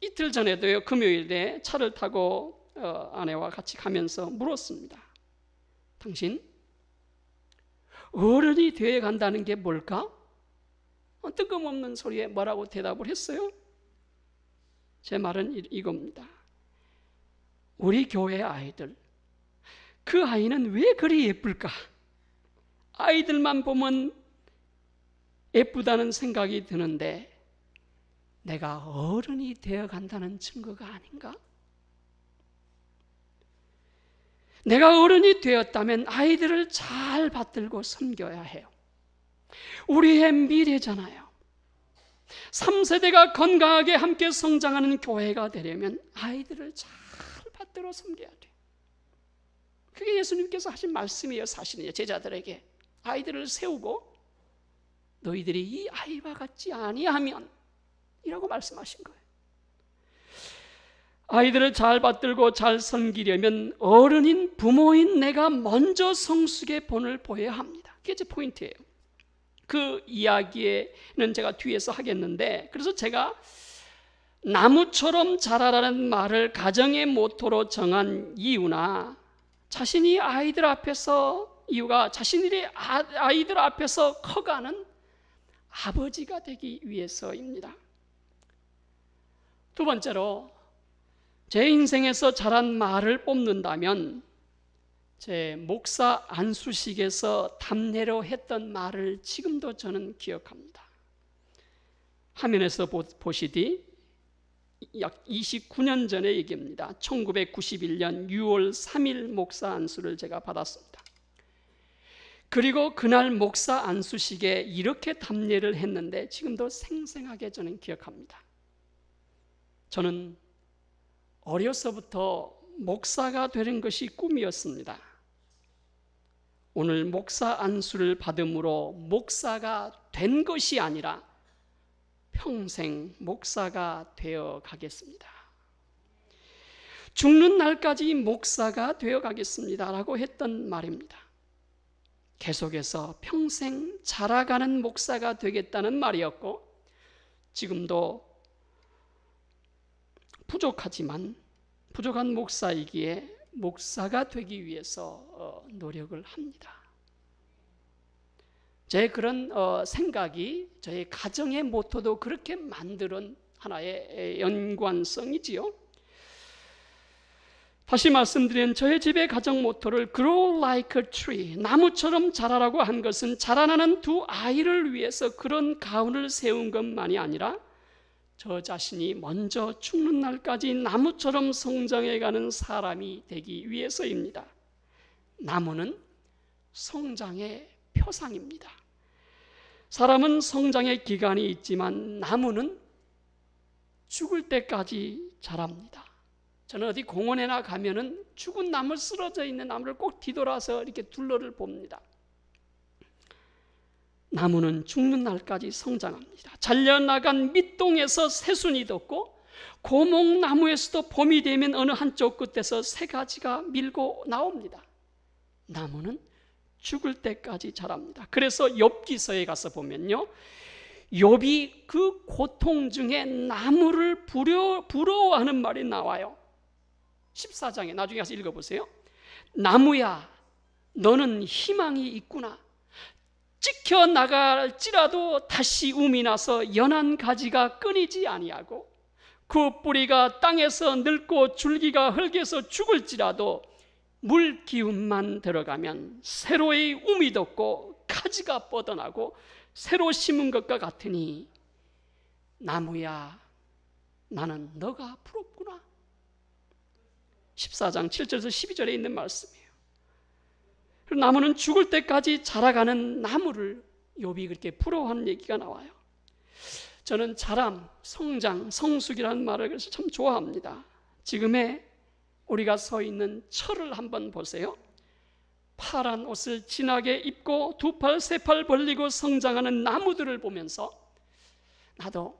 이틀 전에도요, 금요일에 차를 타고 아내와 같이 가면서 물었습니다. 당신 어른이 되어간다는 게 뭘까? 뜬금없는 소리에 뭐라고 대답을 했어요? 제 말은 이겁니다. 우리 교회 아이들, 그 아이는 왜 그리 예쁠까? 아이들만 보면 예쁘다는 생각이 드는데 내가 어른이 되어간다는 증거가 아닌가? 내가 어른이 되었다면 아이들을 잘 받들고 섬겨야 해요. 우리의 미래잖아요. 3세대가 건강하게 함께 성장하는 교회가 되려면 아이들을 잘 받들어 섬겨야 돼요. 그게 예수님께서 하신 말씀이에요. 사실은요. 제자들에게 아이들을 세우고 너희들이 이 아이와 같지 아니하면 이라고 말씀하신 거예요. 아이들을 잘 받들고 잘 섬기려면 어른인 부모인 내가 먼저 성숙의 본을 보여야 합니다. 그게 제 포인트예요. 그 이야기는 제가 뒤에서 하겠는데, 그래서 제가 나무처럼 자라라는 말을 가정의 모토로 정한 이유나 자신이 아이들 앞에서 이유가 자신이 아이들 앞에서 커가는 아버지가 되기 위해서입니다. 두 번째로 제 인생에서 자란 말을 뽑는다면 제 목사 안수식에서 답례로 했던 말을 지금도 저는 기억합니다. 화면에서 보시디 약 29년 전의 얘기입니다. 1991년 6월 3일 목사 안수를 제가 받았습니다. 그리고 그날 목사 안수식에 이렇게 답례를 했는데 지금도 생생하게 저는 기억합니다. 저는 어려서부터 목사가 되는 것이 꿈이었습니다. 오늘 목사 안수를 받음으로 목사가 된 것이 아니라 평생 목사가 되어 가겠습니다. 죽는 날까지 목사가 되어 가겠습니다 라고 했던 말입니다. 계속해서 평생 자라가는 목사가 되겠다는 말이었고, 지금도 부족한 목사이기에 목사가 되기 위해서 노력을 합니다. 제 그런 생각이 저희 가정의 모토도 그렇게 만드는 하나의 연관성이지요. 다시 말씀드린 저의 집의 가정 모토를 Grow like a tree, 나무처럼 자라라고 한 것은 자라나는 두 아이를 위해서 그런 가운을 세운 것만이 아니라 저 자신이 먼저 죽는 날까지 나무처럼 성장해가는 사람이 되기 위해서입니다. 나무는 성장의 표상입니다. 사람은 성장의 기간이 있지만 나무는 죽을 때까지 자랍니다. 저는 어디 공원에나 가면은 죽은 나무, 쓰러져 있는 나무를 꼭 뒤돌아서 이렇게 둘러를 봅니다. 나무는 죽는 날까지 성장합니다. 잘려나간 밑동에서 새순이 돋고 고목나무에서도 봄이 되면 어느 한쪽 끝에서 새 가지가 밀고 나옵니다. 나무는 죽을 때까지 자랍니다. 그래서 욥기서에 가서 보면요, 욥이 그 고통 중에 나무를 부러워하는 말이 나와요. 14장에 나중에 가서 읽어보세요. 나무야, 너는 희망이 있구나. 찍혀 나갈지라도 다시 움이 나서 연한 가지가 끊이지 아니하고 그 뿌리가 땅에서 늙고 줄기가 흙에서 죽을지라도 물 기운만 들어가면 새로의 움이 돋고 가지가 뻗어나고 새로 심은 것과 같으니 나무야, 나는 너가 부럽구나. 14장 7절에서 12절에 있는 말씀이에요. 나무는 죽을 때까지 자라가는 나무를 욥이 그렇게 부러워하는 얘기가 나와요. 저는 자람, 성장, 성숙이라는 말을 그래서 참 좋아합니다. 지금의 우리가 서 있는 철을 한번 보세요. 파란 옷을 진하게 입고 두 팔, 세 팔 벌리고 성장하는 나무들을 보면서 나도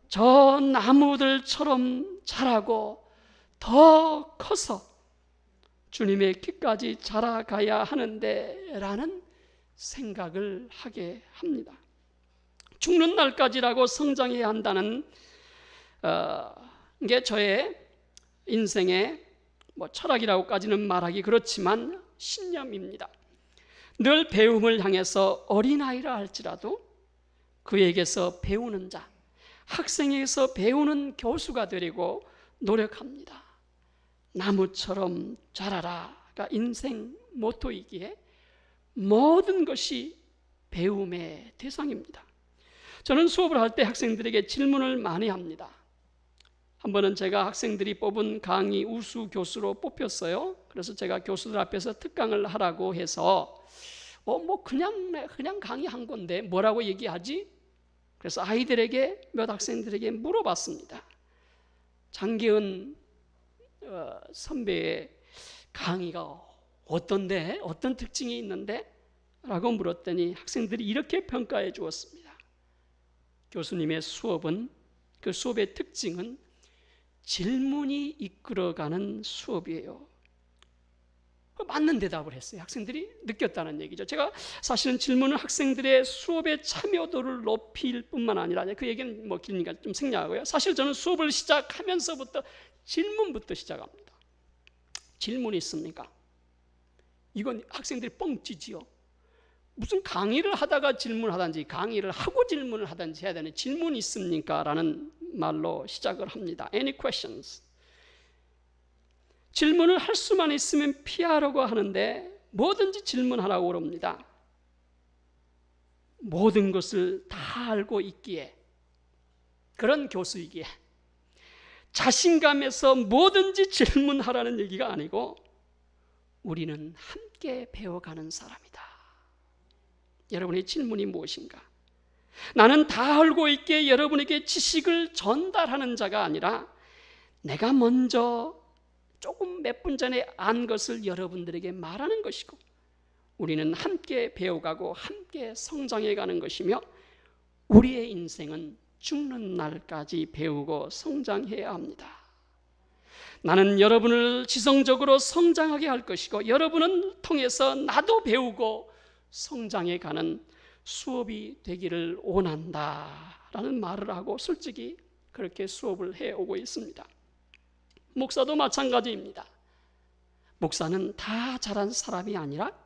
저 나무들처럼 자라고 더 커서 주님의 길까지 자라가야 하는데 라는 생각을 하게 합니다. 죽는 날까지라고 성장해야 한다는 게 저의 인생의 철학이라고까지는 말하기 그렇지만 신념입니다. 늘 배움을 향해서 어린아이라 할지라도 그에게서 배우는 자, 학생에게서 배우는 교수가 되려고 노력합니다. 나무처럼 자라라가 인생 모토이기에 모든 것이 배움의 대상입니다. 저는 수업을 할 때 학생들에게 질문을 많이 합니다. 한 번은 제가 학생들이 뽑은 강의 우수 교수로 뽑혔어요. 그래서 제가 교수들 앞에서 특강을 하라고 해서 뭐 그냥 강의한 건데 뭐라고 얘기하지? 그래서 아이들에게, 몇 학생들에게 물어봤습니다. 장기은 선배의 강의가 어떤데? 어떤 특징이 있는데? 라고 물었더니 학생들이 이렇게 평가해 주었습니다. 교수님의 수업은, 그 수업의 특징은 질문이 이끌어가는 수업이에요. 맞는 대답을 했어요. 학생들이 느꼈다는 얘기죠. 제가 사실은 질문은 학생들의 수업의 참여도를 높일 뿐만 아니라, 그 얘기는 뭐 길니까 좀 생략하고요. 사실 저는 수업을 시작하면서부터 질문부터 시작합니다. 질문이 있습니까? 이건 학생들이 뻥치지요. 무슨 강의를 하다가 질문하든지 강의를 하고 질문을 하든지 해야 되는, 질문 있습니까? 라는 말로 시작을 합니다. Any questions? 질문을 할 수만 있으면 피하려고 하는데 뭐든지 질문하라고 그럽니다. 모든 것을 다 알고 있기에, 그런 교수이기에 자신감에서 뭐든지 질문하라는 얘기가 아니고 우리는 함께 배워가는 사람이다. 여러분의 질문이 무엇인가? 나는 다 알고 있기에 여러분에게 지식을 전달하는 자가 아니라 내가 먼저 조금 몇 분 전에 안 것을 여러분들에게 말하는 것이고, 우리는 함께 배워가고 함께 성장해가는 것이며, 우리의 인생은 죽는 날까지 배우고 성장해야 합니다. 나는 여러분을 지성적으로 성장하게 할 것이고, 여러분을 통해서 나도 배우고 성장해가는 수업이 되기를 원한다라는 말을 하고 솔직히 그렇게 수업을 해오고 있습니다. 목사도 마찬가지입니다. 목사는 다 잘한 사람이 아니라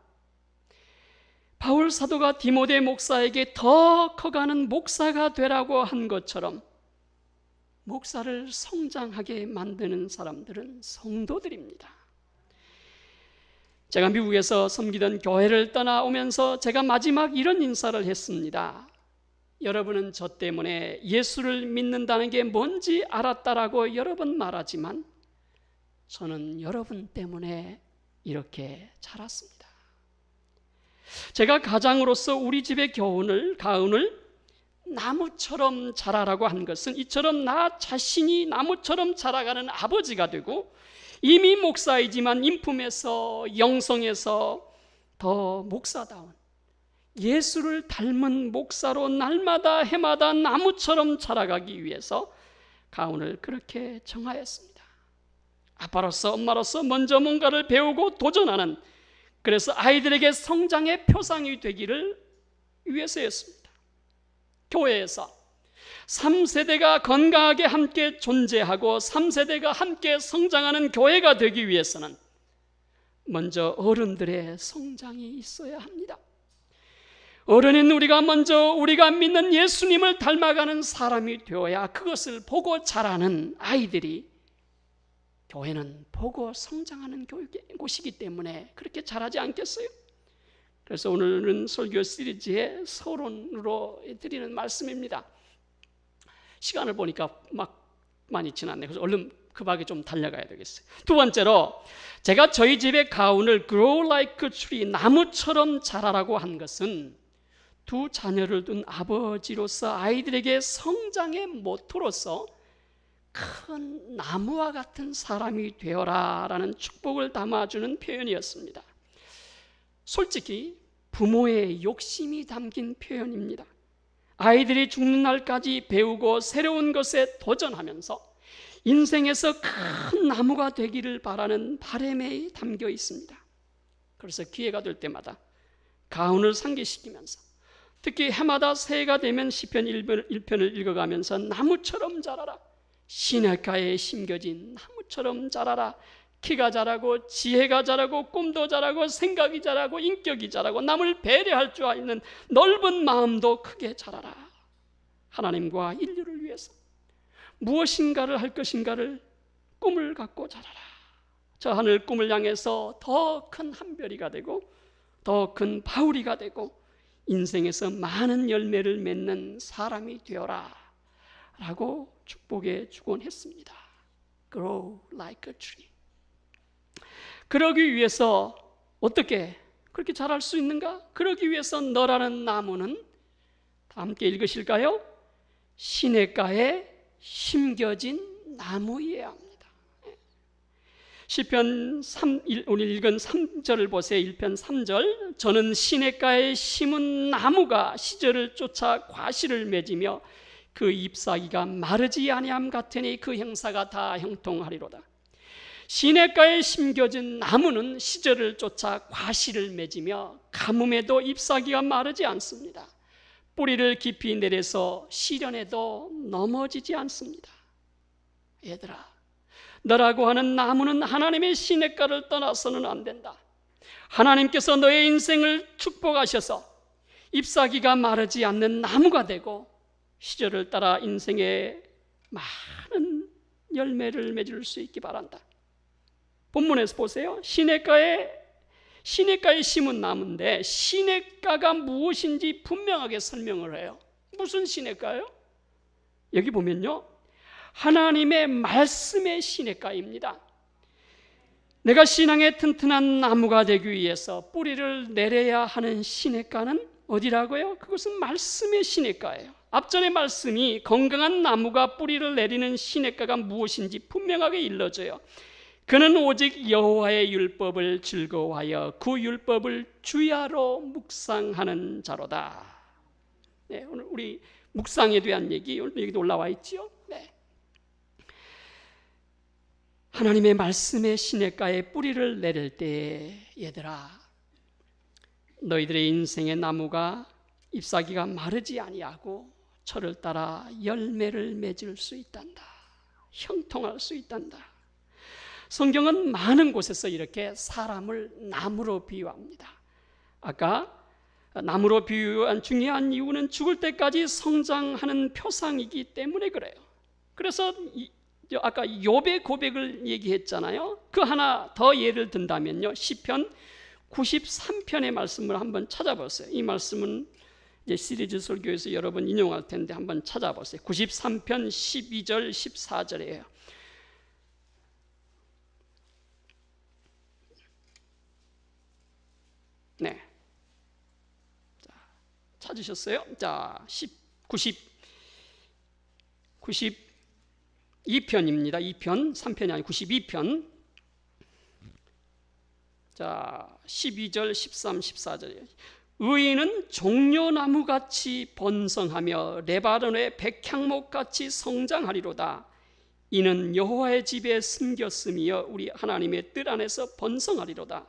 바울 사도가 디모데 목사에게 더 커가는 목사가 되라고 한 것처럼 목사를 성장하게 만드는 사람들은 성도들입니다. 제가 미국에서 섬기던 교회를 떠나오면서 제가 마지막 이런 인사를 했습니다. 여러분은 저 때문에 예수를 믿는다는 게 뭔지 알았다라고 여러 번 말하지만 저는 여러분 때문에 이렇게 자랐습니다. 제가 가장으로서 우리 집의 가훈을 나무처럼 자라라고 한 것은 이처럼 나 자신이 나무처럼 자라가는 아버지가 되고, 이미 목사이지만 인품에서 영성에서 더 목사다운 예수를 닮은 목사로 날마다 해마다 나무처럼 자라가기 위해서 가훈을 그렇게 정하였습니다. 아빠로서 엄마로서 먼저 뭔가를 배우고 도전하는, 그래서 아이들에게 성장의 표상이 되기를 위해서였습니다. 교회에서 3세대가 건강하게 함께 존재하고 3세대가 함께 성장하는 교회가 되기 위해서는 먼저 어른들의 성장이 있어야 합니다. 어른인 우리가 먼저 우리가 믿는 예수님을 닮아가는 사람이 되어야 그것을 보고 자라는 아이들이, 교회는 보고 성장하는 곳이기 때문에 그렇게 자라지 않겠어요? 그래서 오늘은 설교 시리즈의 서론으로 드리는 말씀입니다. 시간을 보니까 막 많이 지났네. 그래서 얼른 급하게 좀 달려가야 되겠어요. 두 번째로, 제가 저희 집의 가훈을 grow like a tree, 나무처럼 자라라고 한 것은 두 자녀를 둔 아버지로서 아이들에게 성장의 모토로서 큰 나무와 같은 사람이 되어라 라는 축복을 담아주는 표현이었습니다. 솔직히 부모의 욕심이 담긴 표현입니다. 아이들이 죽는 날까지 배우고 새로운 것에 도전하면서 인생에서 큰 나무가 되기를 바라는 바람에 담겨 있습니다. 그래서 기회가 될 때마다 가훈을 상기시키면서, 특히 해마다 새해가 되면 시편 1편을 읽어가면서 나무처럼 자라라, 시냇가에 심겨진 나무처럼 자라라, 키가 자라고 지혜가 자라고 꿈도 자라고 생각이 자라고 인격이 자라고 남을 배려할 줄 아는 넓은 마음도 크게 자라라. 하나님과 인류를 위해서 무엇인가를 할 것인가를 꿈을 갖고 자라라. 저 하늘 꿈을 향해서 더 큰 한별이가 되고 더 큰 바울이가 되고 인생에서 많은 열매를 맺는 사람이 되어라 라고 축복해 주곤 했습니다. Grow like a tree. 그러기 위해서 어떻게 그렇게 자랄 수 있는가? 그러기 위해서 너라는 나무는 다 함께 읽으실까요? 시냇가에 심겨진 나무여야 합니다. 시편 오늘 읽은 3절을 보세요. 1편 3절. 저는 시냇가에 심은 나무가 시절을 쫓아 과실을 맺으며 그 잎사귀가 마르지 아니함 같으니 그 형사가 다 형통하리로다. 시냇가에 심겨진 나무는 시절을 쫓아 과실을 맺으며 가뭄에도 잎사귀가 마르지 않습니다. 뿌리를 깊이 내려서 시련에도 넘어지지 않습니다. 얘들아, 너라고 하는 나무는 하나님의 시냇가를 떠나서는 안 된다. 하나님께서 너의 인생을 축복하셔서 잎사귀가 마르지 않는 나무가 되고 시절을 따라 인생에 많은 열매를 맺을 수 있기 바란다. 본문에서 보세요. 시냇가에 심은 나무인데 시냇가가 무엇인지 분명하게 설명을 해요. 무슨 시냇가예요? 여기 보면요, 하나님의 말씀의 시냇가입니다. 내가 신앙의 튼튼한 나무가 되기 위해서 뿌리를 내려야 하는 시냇가는 어디라고요? 그것은 말씀의 시냇가예요. 앞전의 말씀이 건강한 나무가 뿌리를 내리는 시냇가가 무엇인지 분명하게 일러줘요. 그는 오직 여호와의 율법을 즐거워하여 그 율법을 주야로 묵상하는 자로다. 네, 오늘 우리 묵상에 대한 얘기 여기도 올라와 있죠. 네. 하나님의 말씀의 시냇가에 뿌리를 내릴 때 얘들아, 너희들의 인생의 나무가 잎사귀가 마르지 아니하고 철을 따라 열매를 맺을 수 있단다. 형통할 수 있단다. 성경은 많은 곳에서 이렇게 사람을 나무로 비유합니다. 아까 나무로 비유한 중요한 이유는 죽을 때까지 성장하는 표상이기 때문에 그래요. 그래서 아까 욥의 고백을 얘기했잖아요. 그 하나 더 예를 든다면요, 시편 93편의 말씀을 한번 찾아보세요. 이 말씀은 이제 시리즈 설교에서 여러 번 인용할 텐데 한번 찾아보세요. 93편 12절 14절이에요. 네, 자, 찾으셨어요? 자, 92편입니다. 2편, 3편이 아니고 92편. 자, 12절, 13, 14절이에요. 의인은 종려나무같이 번성하며 레바논의 백향목같이 성장하리로다. 이는 여호와의 집에 숨겼음이여 우리 하나님의 뜰 안에서 번성하리로다.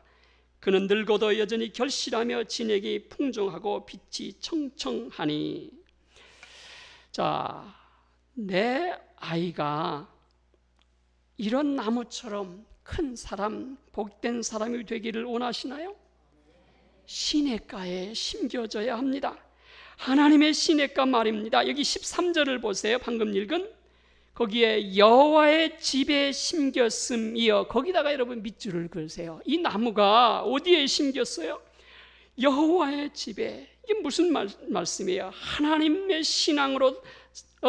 그는 늙어도 여전히 결실하며 진액이 풍성하고 빛이 청청하니. 자, 내 아이가 이런 나무처럼 큰 사람, 복된 사람이 되기를 원하시나요? 시냇가에 심겨져야 합니다. 하나님의 시냇가 말입니다. 여기 13절을 보세요. 방금 읽은 거기에 여호와의 집에 심겼음이여, 거기다가 여러분 밑줄을 그으세요. 이 나무가 어디에 심겼어요? 여호와의 집에. 이게 무슨 말씀이에요? 하나님의 신앙으로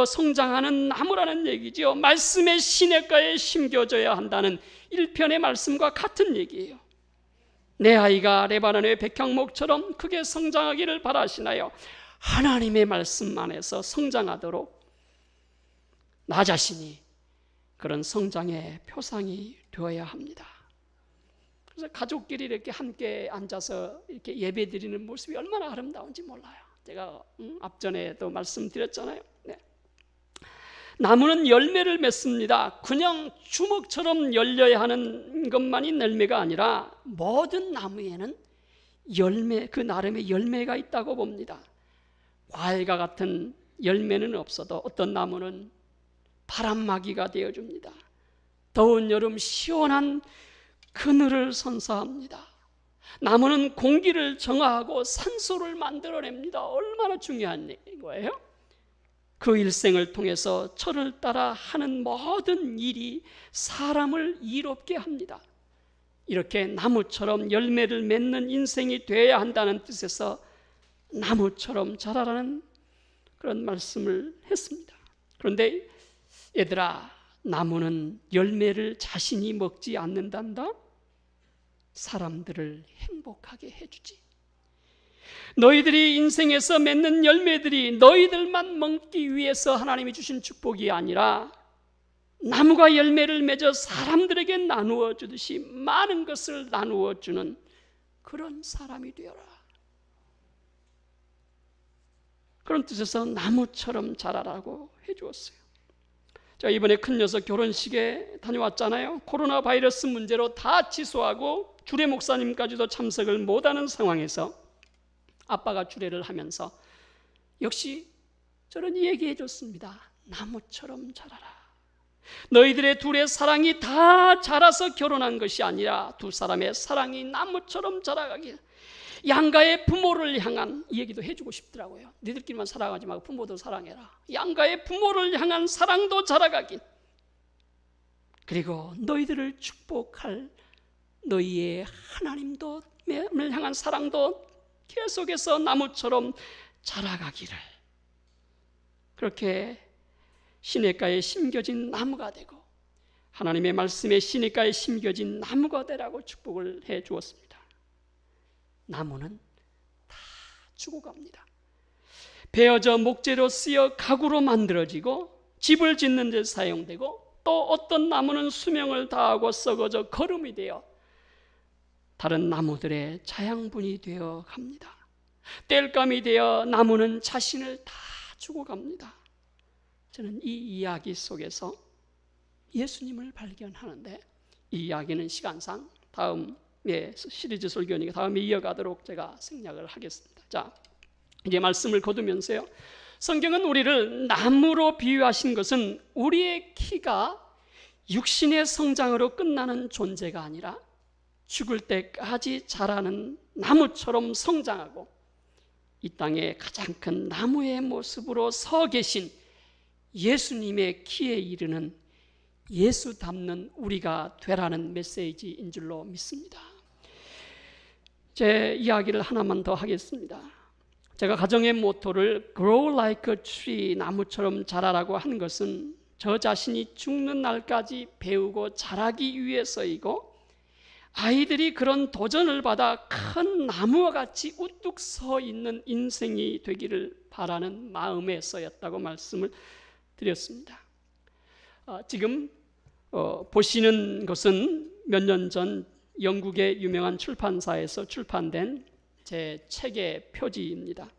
성장하는 나무라는 얘기죠. 말씀의 시냇가에 심겨져야 한다는 1편의 말씀과 같은 얘기예요. 내 아이가 레바논의 백향목처럼 크게 성장하기를 바라시나요? 하나님의 말씀 안에서 성장하도록 나 자신이 그런 성장의 표상이 되어야 합니다. 그래서 가족끼리 이렇게 함께 앉아서 이렇게 예배드리는 모습이 얼마나 아름다운지 몰라요. 제가 앞전에도 말씀드렸잖아요. 네. 나무는 열매를 맺습니다. 그냥 주먹처럼 열려야 하는 것만이 열매가 아니라 모든 나무에는 열매, 그 나름의 열매가 있다고 봅니다. 과일과 같은 열매는 없어도 어떤 나무는 바람막이가 되어줍니다. 더운 여름 시원한 그늘을 선사합니다. 나무는 공기를 정화하고 산소를 만들어냅니다. 얼마나 중요한 거예요? 그 일생을 통해서 철을 따라 하는 모든 일이 사람을 이롭게 합니다. 이렇게 나무처럼 열매를 맺는 인생이 되어야 한다는 뜻에서 나무처럼 자라라는 그런 말씀을 했습니다. 그런데 얘들아, 나무는 열매를 자신이 먹지 않는단다. 사람들을 행복하게 해주지. 너희들이 인생에서 맺는 열매들이 너희들만 먹기 위해서 하나님이 주신 축복이 아니라 나무가 열매를 맺어 사람들에게 나누어 주듯이 많은 것을 나누어 주는 그런 사람이 되어라. 그런 뜻에서 나무처럼 자라라고 해주었어요. 자, 이번에 큰 녀석 결혼식에 다녀왔잖아요. 코로나 바이러스 문제로 다 취소하고 주례 목사님까지도 참석을 못하는 상황에서 아빠가 주례를 하면서 역시 저런 얘기해 줬습니다. 나무처럼 자라라. 너희들의 둘의 사랑이 다 자라서 결혼한 것이 아니라 두 사람의 사랑이 나무처럼 자라가길. 양가의 부모를 향한 이 얘기도 해주고 싶더라고요. 너희들끼리만 사랑하지 말고 부모도 사랑해라. 양가의 부모를 향한 사랑도 자라가길. 그리고 너희들을 축복할 너희의 하나님도 을 향한 사랑도 계속해서 나무처럼 자라가기를. 그렇게 시냇가에 심겨진 나무가 되고 하나님의 말씀에 시냇가에 심겨진 나무가 되라고 축복을 해 주었습니다. 나무는 다 죽어갑니다. 베어져 목재로 쓰여 가구로 만들어지고 집을 짓는 데 사용되고 또 어떤 나무는 수명을 다하고 썩어져 거름이 되어 다른 나무들의 자양분이 되어 갑니다. 땔감이 되어 나무는 자신을 다 죽어갑니다. 저는 이 이야기 속에서 예수님을 발견하는데 이 이야기는 시간상 다음 시리즈 설교니까 다음에 이어가도록 제가 생략을 하겠습니다. 자, 이제 말씀을 거두면서요. 성경은 우리를 나무로 비유하신 것은 우리의 키가 육신의 성장으로 끝나는 존재가 아니라 죽을 때까지 자라는 나무처럼 성장하고 이 땅의 가장 큰 나무의 모습으로 서 계신 예수님의 키에 이르는 예수 닮는 우리가 되라는 메시지인 줄로 믿습니다. 제 이야기를 하나만 더 하겠습니다. 제가 가정의 모토를 Grow like a tree, 나무처럼 자라라고 하는 것은 저 자신이 죽는 날까지 배우고 자라기 위해서이고 아이들이 그런 도전을 받아 큰 나무와 같이 우뚝 서 있는 인생이 되기를 바라는 마음에서였다고 말씀을 드렸습니다. 지금 보시는 것은 몇 년 전 영국의 유명한 출판사에서 출판된 제 책의 표지입니다.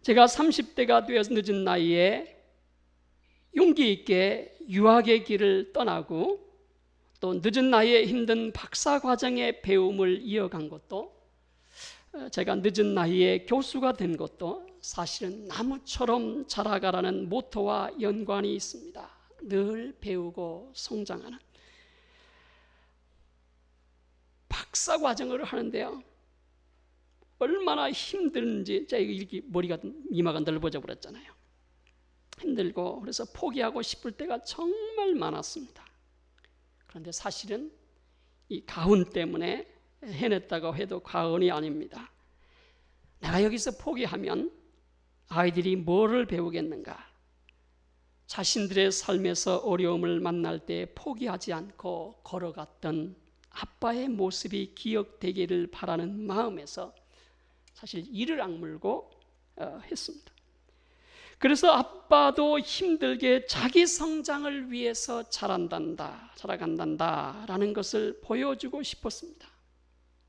제가 30대가 되어서 늦은 나이에 용기 있게 유학의 길을 떠나고 또 늦은 나이에 힘든 박사 과정의 배움을 이어간 것도 제가 늦은 나이에 교수가 된 것도 사실은 나무처럼 자라가라는 모토와 연관이 있습니다. 늘 배우고 성장하는 박사 과정을 하는데요. 얼마나 힘든지 제가 이렇게 머리가 이마가 넓어져 버렸잖아요. 힘들고 그래서 포기하고 싶을 때가 정말 많았습니다. 그런데 사실은 이 가훈 때문에 해냈다고 해도 과언이 아닙니다. 내가 여기서 포기하면 아이들이 뭐를 배우겠는가? 자신들의 삶에서 어려움을 만날 때 포기하지 않고 걸어갔던 아빠의 모습이 기억되기를 바라는 마음에서 사실 이를 악물고 했습니다. 그래서 아빠도 힘들게 자기 성장을 위해서 자라간단다라는 것을 보여주고 싶었습니다.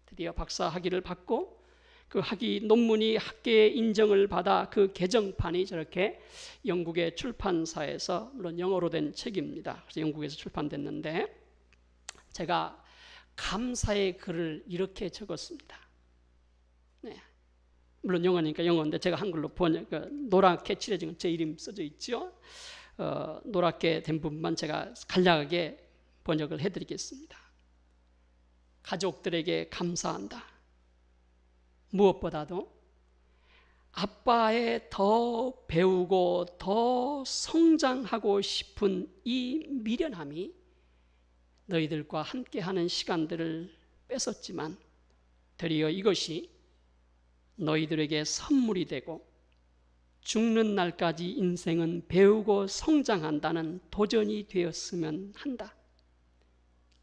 드디어 박사 학위를 받고 그 학위 논문이 학계의 인정을 받아 그 개정판이 저렇게 영국의 출판사에서, 물론 영어로 된 책입니다. 그래서 영국에서 출판됐는데 제가 감사의 글을 이렇게 적었습니다. 네. 물론 영어니까 영어인데 제가 한글로 번역, 노랗게 칠해진 제 이름 써져 있죠. 노랗게 된 부분만 제가 간략하게 번역을 해드리겠습니다. 가족들에게 감사한다. 무엇보다도 아빠의 더 배우고 더 성장하고 싶은 이 미련함이 너희들과 함께하는 시간들을 뺏었지만 되려 이것이 너희들에게 선물이 되고 죽는 날까지 인생은 배우고 성장한다는 도전이 되었으면 한다.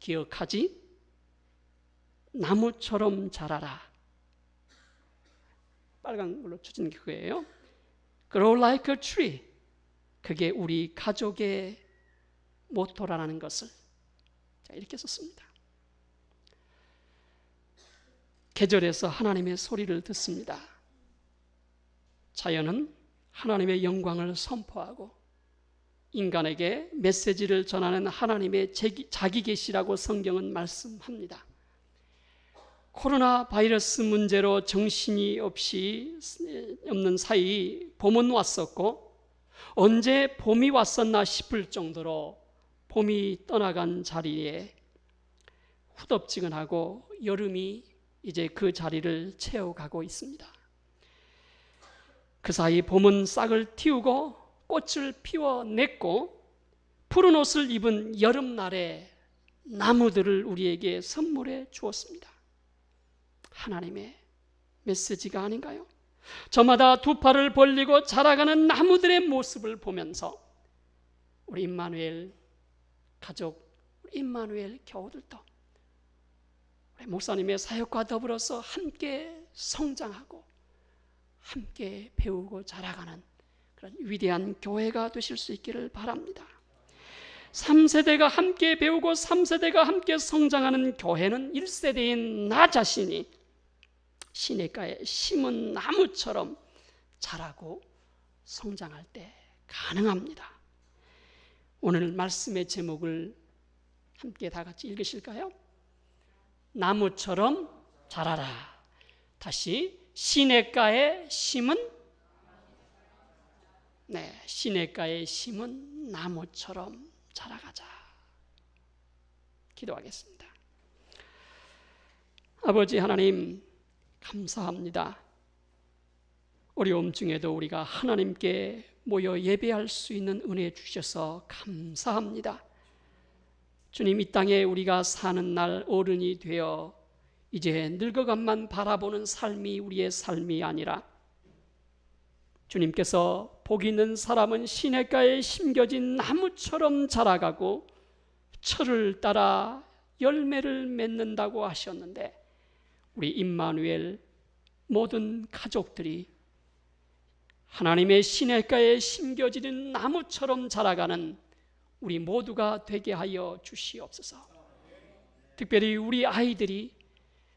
기억하지? 나무처럼 자라라. 빨간 걸로 쳐진 게 그거예요. Grow like a tree. 그게 우리 가족의 모토라는 것을 이렇게 썼습니다. 계절에서 하나님의 소리를 듣습니다. 자연은 하나님의 영광을 선포하고 인간에게 메시지를 전하는 하나님의 자기 계시라고 성경은 말씀합니다. 코로나 바이러스 문제로 정신이 없는 사이 봄은 왔었고 언제 봄이 왔었나 싶을 정도로 봄이 떠나간 자리에 후덥지근하고 여름이 이제 그 자리를 채워가고 있습니다. 그 사이 봄은 싹을 틔우고 꽃을 피워냈고 푸른 옷을 입은 여름날에 나무들을 우리에게 선물해 주었습니다. 하나님의 메시지가 아닌가요? 저마다 두 팔을 벌리고 자라가는 나무들의 모습을 보면서 우리 임마누엘 가족, 우리 임마누엘 교우들도 우리 목사님의 사역과 더불어서 함께 성장하고 함께 배우고 자라가는 그런 위대한 교회가 되실 수 있기를 바랍니다. 3세대가 함께 배우고 3세대가 함께 성장하는 교회는 1세대인 나 자신이 시냇가에 심은 나무처럼 자라고 성장할 때 가능합니다. 오늘 말씀의 제목을 함께 다 같이 읽으실까요? 나무처럼 자라라. 다시 시냇가에 심은 시냇가에 심은 나무처럼 자라가자. 기도하겠습니다. 아버지 하나님 감사합니다. 어려움 중에도 우리가 하나님께 모여 예배할 수 있는 은혜 주셔서 감사합니다. 주님, 이 땅에 우리가 사는 날 어른이 되어 이제 늙어감만 바라보는 삶이 우리의 삶이 아니라 주님께서 복 있는 사람은 시냇가에 심겨진 나무처럼 자라가고 철을 따라 열매를 맺는다고 하셨는데 우리 임마누엘 모든 가족들이 하나님의 시냇가에 심겨지는 나무처럼 자라가는 우리 모두가 되게 하여 주시옵소서. 특별히 우리 아이들이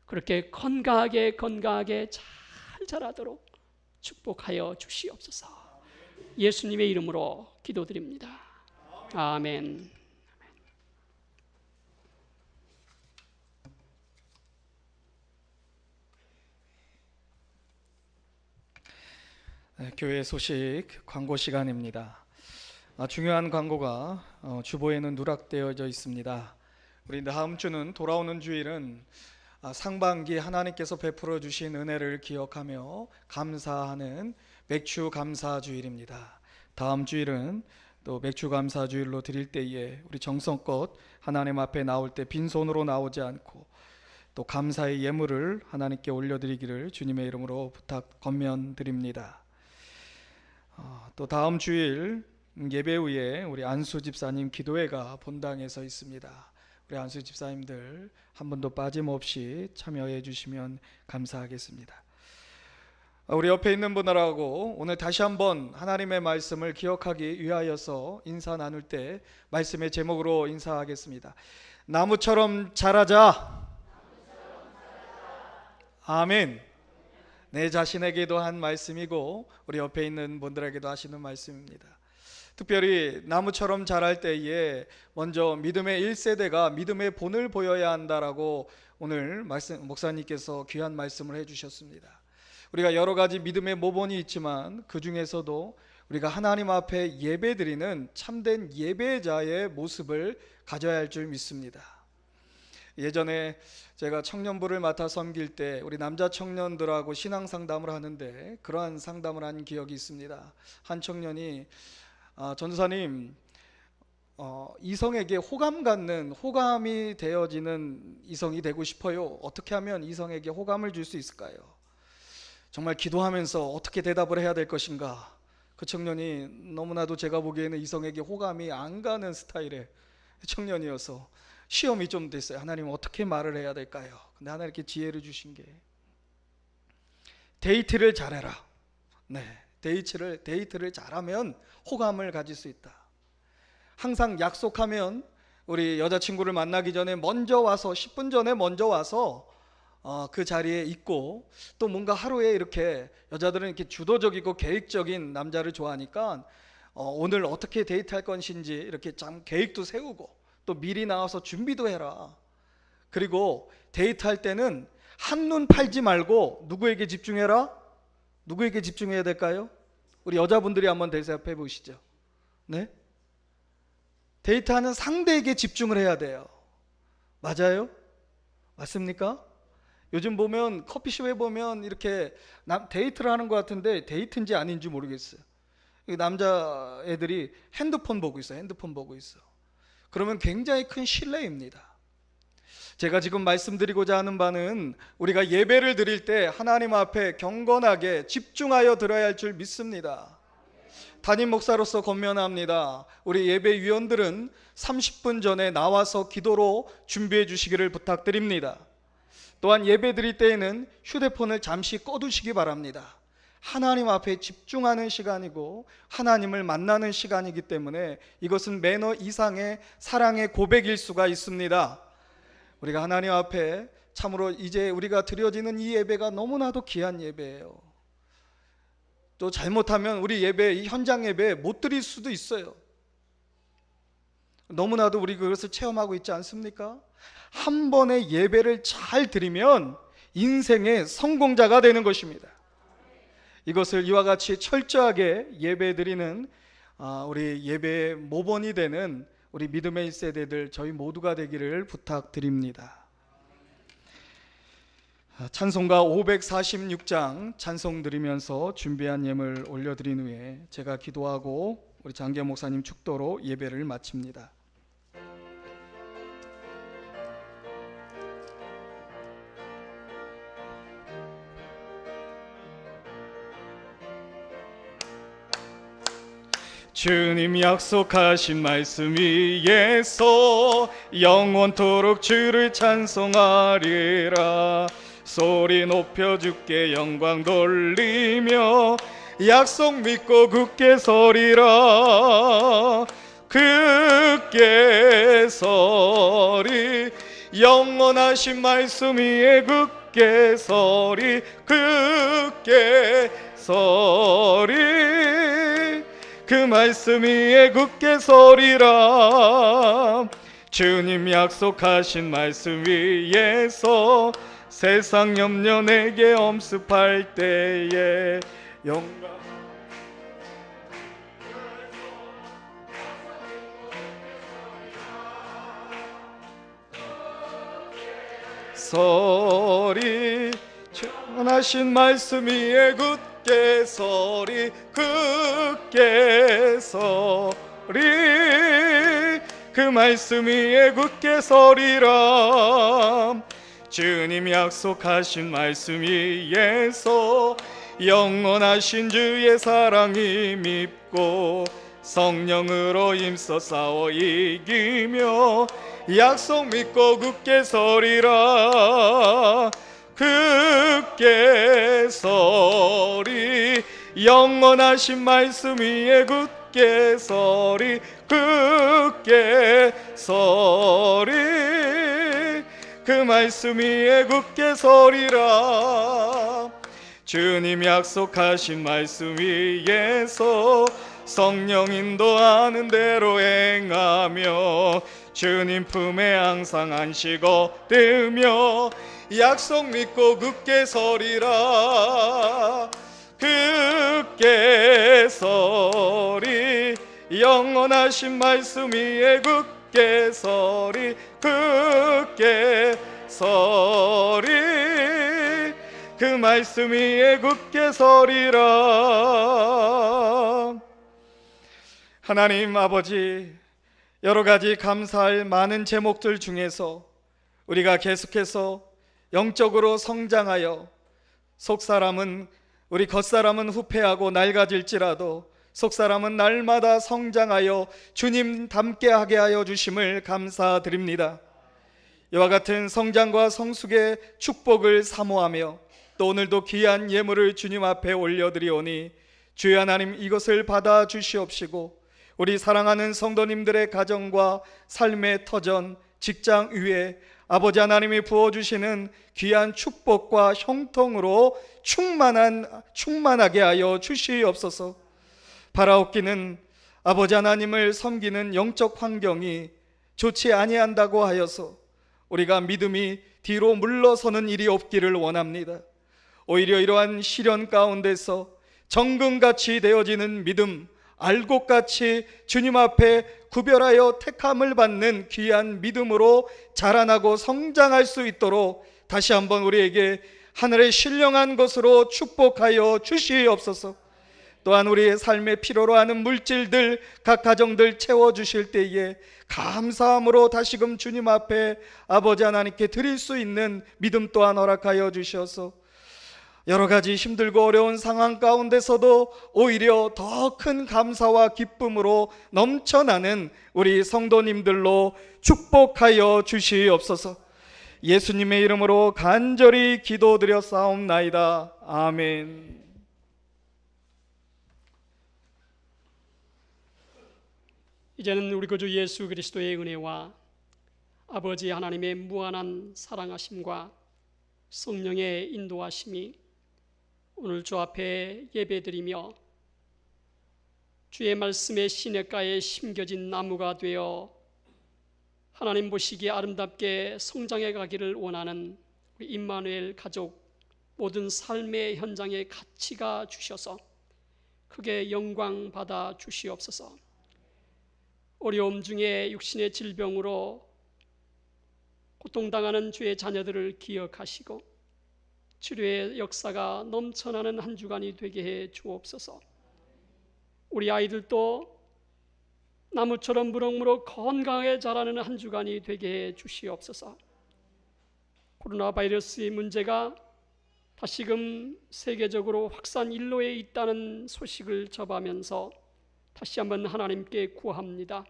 그렇게 건강하게 잘 자라도록 축복하여 주시옵소서. 예수님의 이름으로 기도드립니다. 아멘. 교회 소식 광고 시간입니다. 중요한 광고가 주보에는 누락되어져 있습니다. 우리 다음 주는 돌아오는 주일은 상반기 하나님께서 베풀어 주신 은혜를 기억하며 감사하는 맥주 감사 주일입니다. 다음 주일은 또 맥주 감사 주일로 드릴 때에 우리 정성껏 하나님 앞에 나올 때 빈손으로 나오지 않고 또 감사의 예물을 하나님께 올려드리기를 주님의 이름으로 부탁 권면드립니다. 또 다음 주일 예배 후에 우리 안수 집사님 기도회가 본당에서 있습니다. 우리 안수 집사님들 한 번도 빠짐없이 참여해 주시면 감사하겠습니다. 우리 옆에 있는 분들하고 오늘 다시 한번 하나님의 말씀을 기억하기 위하여서 인사 나눌 때 말씀의 제목으로 인사하겠습니다. 나무처럼 자라자. 아멘. 내 자신에게도 한 말씀이고 우리 옆에 있는 분들에게도 하시는 말씀입니다. 특별히 나무처럼 자랄 때에 먼저 믿음의 1세대가 믿음의 본을 보여야 한다라고 오늘 목사님께서 귀한 말씀을 해주셨습니다. 우리가 여러 가지 믿음의 모본이 있지만 그 중에서도 우리가 하나님 앞에 예배드리는 참된 예배자의 모습을 가져야 할 줄 믿습니다. 예전에 제가 청년부를 맡아 섬길 때 우리 남자 청년들하고 신앙 상담을 하는데 그러한 상담을 한 기억이 있습니다. 한 청년이 전도사님, 이성에게 호감 갖는, 호감이 되어지는 이성이 되고 싶어요. 어떻게 하면 이성에게 호감을 줄 수 있을까요? 정말 기도하면서 어떻게 대답을 해야 될 것인가? 그 청년이 너무나도 제가 보기에는 이성에게 호감이 안 가는 스타일의 청년이어서 시험이 좀 됐어요. 하나님 어떻게 말을 해야 될까요? 근데 하나님께 지혜를 주신 게 데이트를 잘해라. 네, 데이트를 잘하면 호감을 가질 수 있다. 항상 약속하면 우리 여자친구를 만나기 전에 먼저 와서 10분 전에 먼저 와서 그 자리에 있고, 또 뭔가 하루에 이렇게 여자들은 이렇게 주도적이고 계획적인 남자를 좋아하니까 오늘 어떻게 데이트할 것인지 이렇게 참 계획도 세우고 또 미리 나와서 준비도 해라. 그리고 데이트할 때는 한눈 팔지 말고 누구에게 집중해라? 누구에게 집중해야 될까요? 우리 여자분들이 한번 대답해 보시죠. 네? 데이트하는 상대에게 집중을 해야 돼요. 맞아요? 맞습니까? 요즘 보면 커피숍에 보면 이렇게 데이트를 하는 것 같은데 데이트인지 아닌지 모르겠어요. 남자애들이 핸드폰 보고 있어. 그러면 굉장히 큰 실례입니다. 제가 지금 말씀드리고자 하는 바는 우리가 예배를 드릴 때 하나님 앞에 경건하게 집중하여 드려야 할 줄 믿습니다. 담임 목사로서 권면합니다. 우리 예배위원들은 30분 전에 나와서 기도로 준비해 주시기를 부탁드립니다. 또한 예배 드릴 때에는 휴대폰을 잠시 꺼두시기 바랍니다. 하나님 앞에 집중하는 시간이고 하나님을 만나는 시간이기 때문에 이것은 매너 이상의 사랑의 고백일 수가 있습니다. 우리가 하나님 앞에 참으로 이제 우리가 드려지는 이 예배가 너무나도 귀한 예배예요. 또 잘못하면 우리 예배, 이 현장 예배 못 드릴 수도 있어요. 너무나도 우리 그것을 체험하고 있지 않습니까? 한 번의 예배를 잘 드리면 인생의 성공자가 되는 것입니다. 이것을 이와 같이 철저하게 예배 드리는 우리 예배의 모본이 되는 우리 믿음의 세대들 저희 모두가 되기를 부탁드립니다. 찬송가 546장 찬송 드리면서 준비한 예물 올려드린 후에 제가 기도하고 우리 장계 목사님 축도로 예배를 마칩니다. 주님 약속하신 말씀 위에서 영원토록 주를 찬송하리라. 소리 높여 주께 영광 돌리며 약속 믿고 굳게 서리라. 굳게 서리 영원하신 말씀 위에 굳게 서리. 굳게 서리 그 말씀 위에 굳게 서리라. 주님 약속하신 말씀 위에서 세상 염려 내게 엄습할 때에 영광 서리 전하신 말씀 위에 굳게 서리. 굳게 서리 그 말씀 위에 굳게 서리라. 주님 약속하신 말씀 위에서 영원하신 주의 사랑이 밉고 성령으로 힘써 싸워 이기며 약속 믿고 굳게 서리라. 굳게 서리 영원하신 말씀 위에 굳게 서리. 굳게 서리 그 말씀 위에 굳게 서리라. 주님 약속하신 말씀 위에서 성령 인도하는 대로 행하며 주님 품에 항상 안식 얻으며 약속 믿고 굳게 서리라. 굳게 서리 영원하신 말씀 위에 굳게 서리. 굳게 서리 그 말씀 위에 굳게 서리라. 하나님 아버지, 여러 가지 감사할 많은 제목들 중에서 우리가 계속해서 영적으로 성장하여 속사람은 우리 겉사람은 후패하고 낡아질지라도 속사람은 날마다 성장하여 주님 닮게 하게 하여 주심을 감사드립니다. 이와 같은 성장과 성숙의 축복을 사모하며 또 오늘도 귀한 예물을 주님 앞에 올려드리오니 주의 하나님 이것을 받아 주시옵시고 우리 사랑하는 성도님들의 가정과 삶의 터전, 직장 위에 아버지 하나님이 부어주시는 귀한 축복과 형통으로 충만하게 하여 주시옵소서. 바라옵기는 아버지 하나님을 섬기는 영적 환경이 좋지 아니한다고 하여서 우리가 믿음이 뒤로 물러서는 일이 없기를 원합니다. 오히려 이러한 시련 가운데서 정금같이 되어지는 믿음, 알곡같이 주님 앞에 구별하여 택함을 받는 귀한 믿음으로 자라나고 성장할 수 있도록 다시 한번 우리에게 하늘의 신령한 것으로 축복하여 주시옵소서. 또한 우리의 삶에 필요로 하는 물질들, 각 가정들 채워주실 때에 감사함으로 다시금 주님 앞에 아버지 하나님께 드릴 수 있는 믿음 또한 허락하여 주셔서 여러 가지 힘들고 어려운 상황 가운데서도 오히려 더 큰 감사와 기쁨으로 넘쳐나는 우리 성도님들로 축복하여 주시옵소서. 예수님의 이름으로 간절히 기도드려 싸움나이다. 아멘. 이제는 우리 구주 예수 그리스도의 은혜와 아버지 하나님의 무한한 사랑하심과 성령의 인도하심이 오늘 주 앞에 예배드리며 주의 말씀의 시냇가에 심겨진 나무가 되어 하나님 보시기에 아름답게 성장해 가기를 원하는 우리 임마누엘 가족 모든 삶의 현장에 가치가 주셔서 크게 영광 받아 주시옵소서. 어려움 중에 육신의 질병으로 고통당하는 주의 자녀들을 기억하시고 치료의 역사가 넘쳐나는 한 주간이 되게 해 주옵소서. 우리 아이들도 나무처럼 무럭무럭 건강하게 자라는 한 주간이 되게 해 주시옵소서. 코로나 바이러스의 문제가 다시금 세계적으로 확산 일로에 있다는 소식을 접하면서 다시 한번 하나님께 구합니다.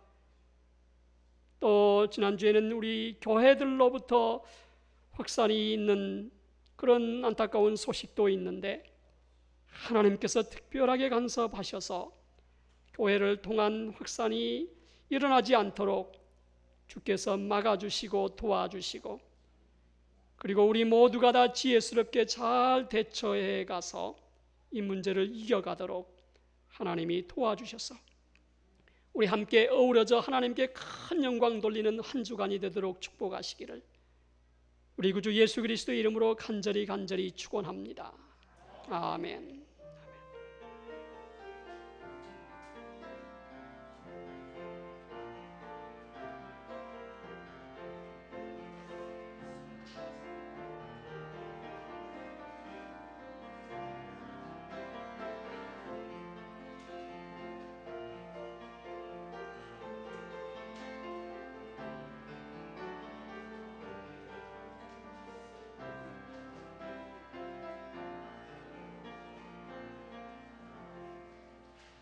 또 지난주에는 우리 교회들로부터 확산이 있는 그런 안타까운 소식도 있는데 하나님께서 특별하게 간섭하셔서 교회를 통한 확산이 일어나지 않도록 주께서 막아주시고 도와주시고 그리고 우리 모두가 다 지혜스럽게 잘 대처해 가서 이 문제를 이겨가도록 하나님이 도와주셔서 우리 함께 어우러져 하나님께 큰 영광 돌리는 한 주간이 되도록 축복하시기를 우리 구주 예수 그리스도의 이름으로 간절히 축원합니다. 아멘.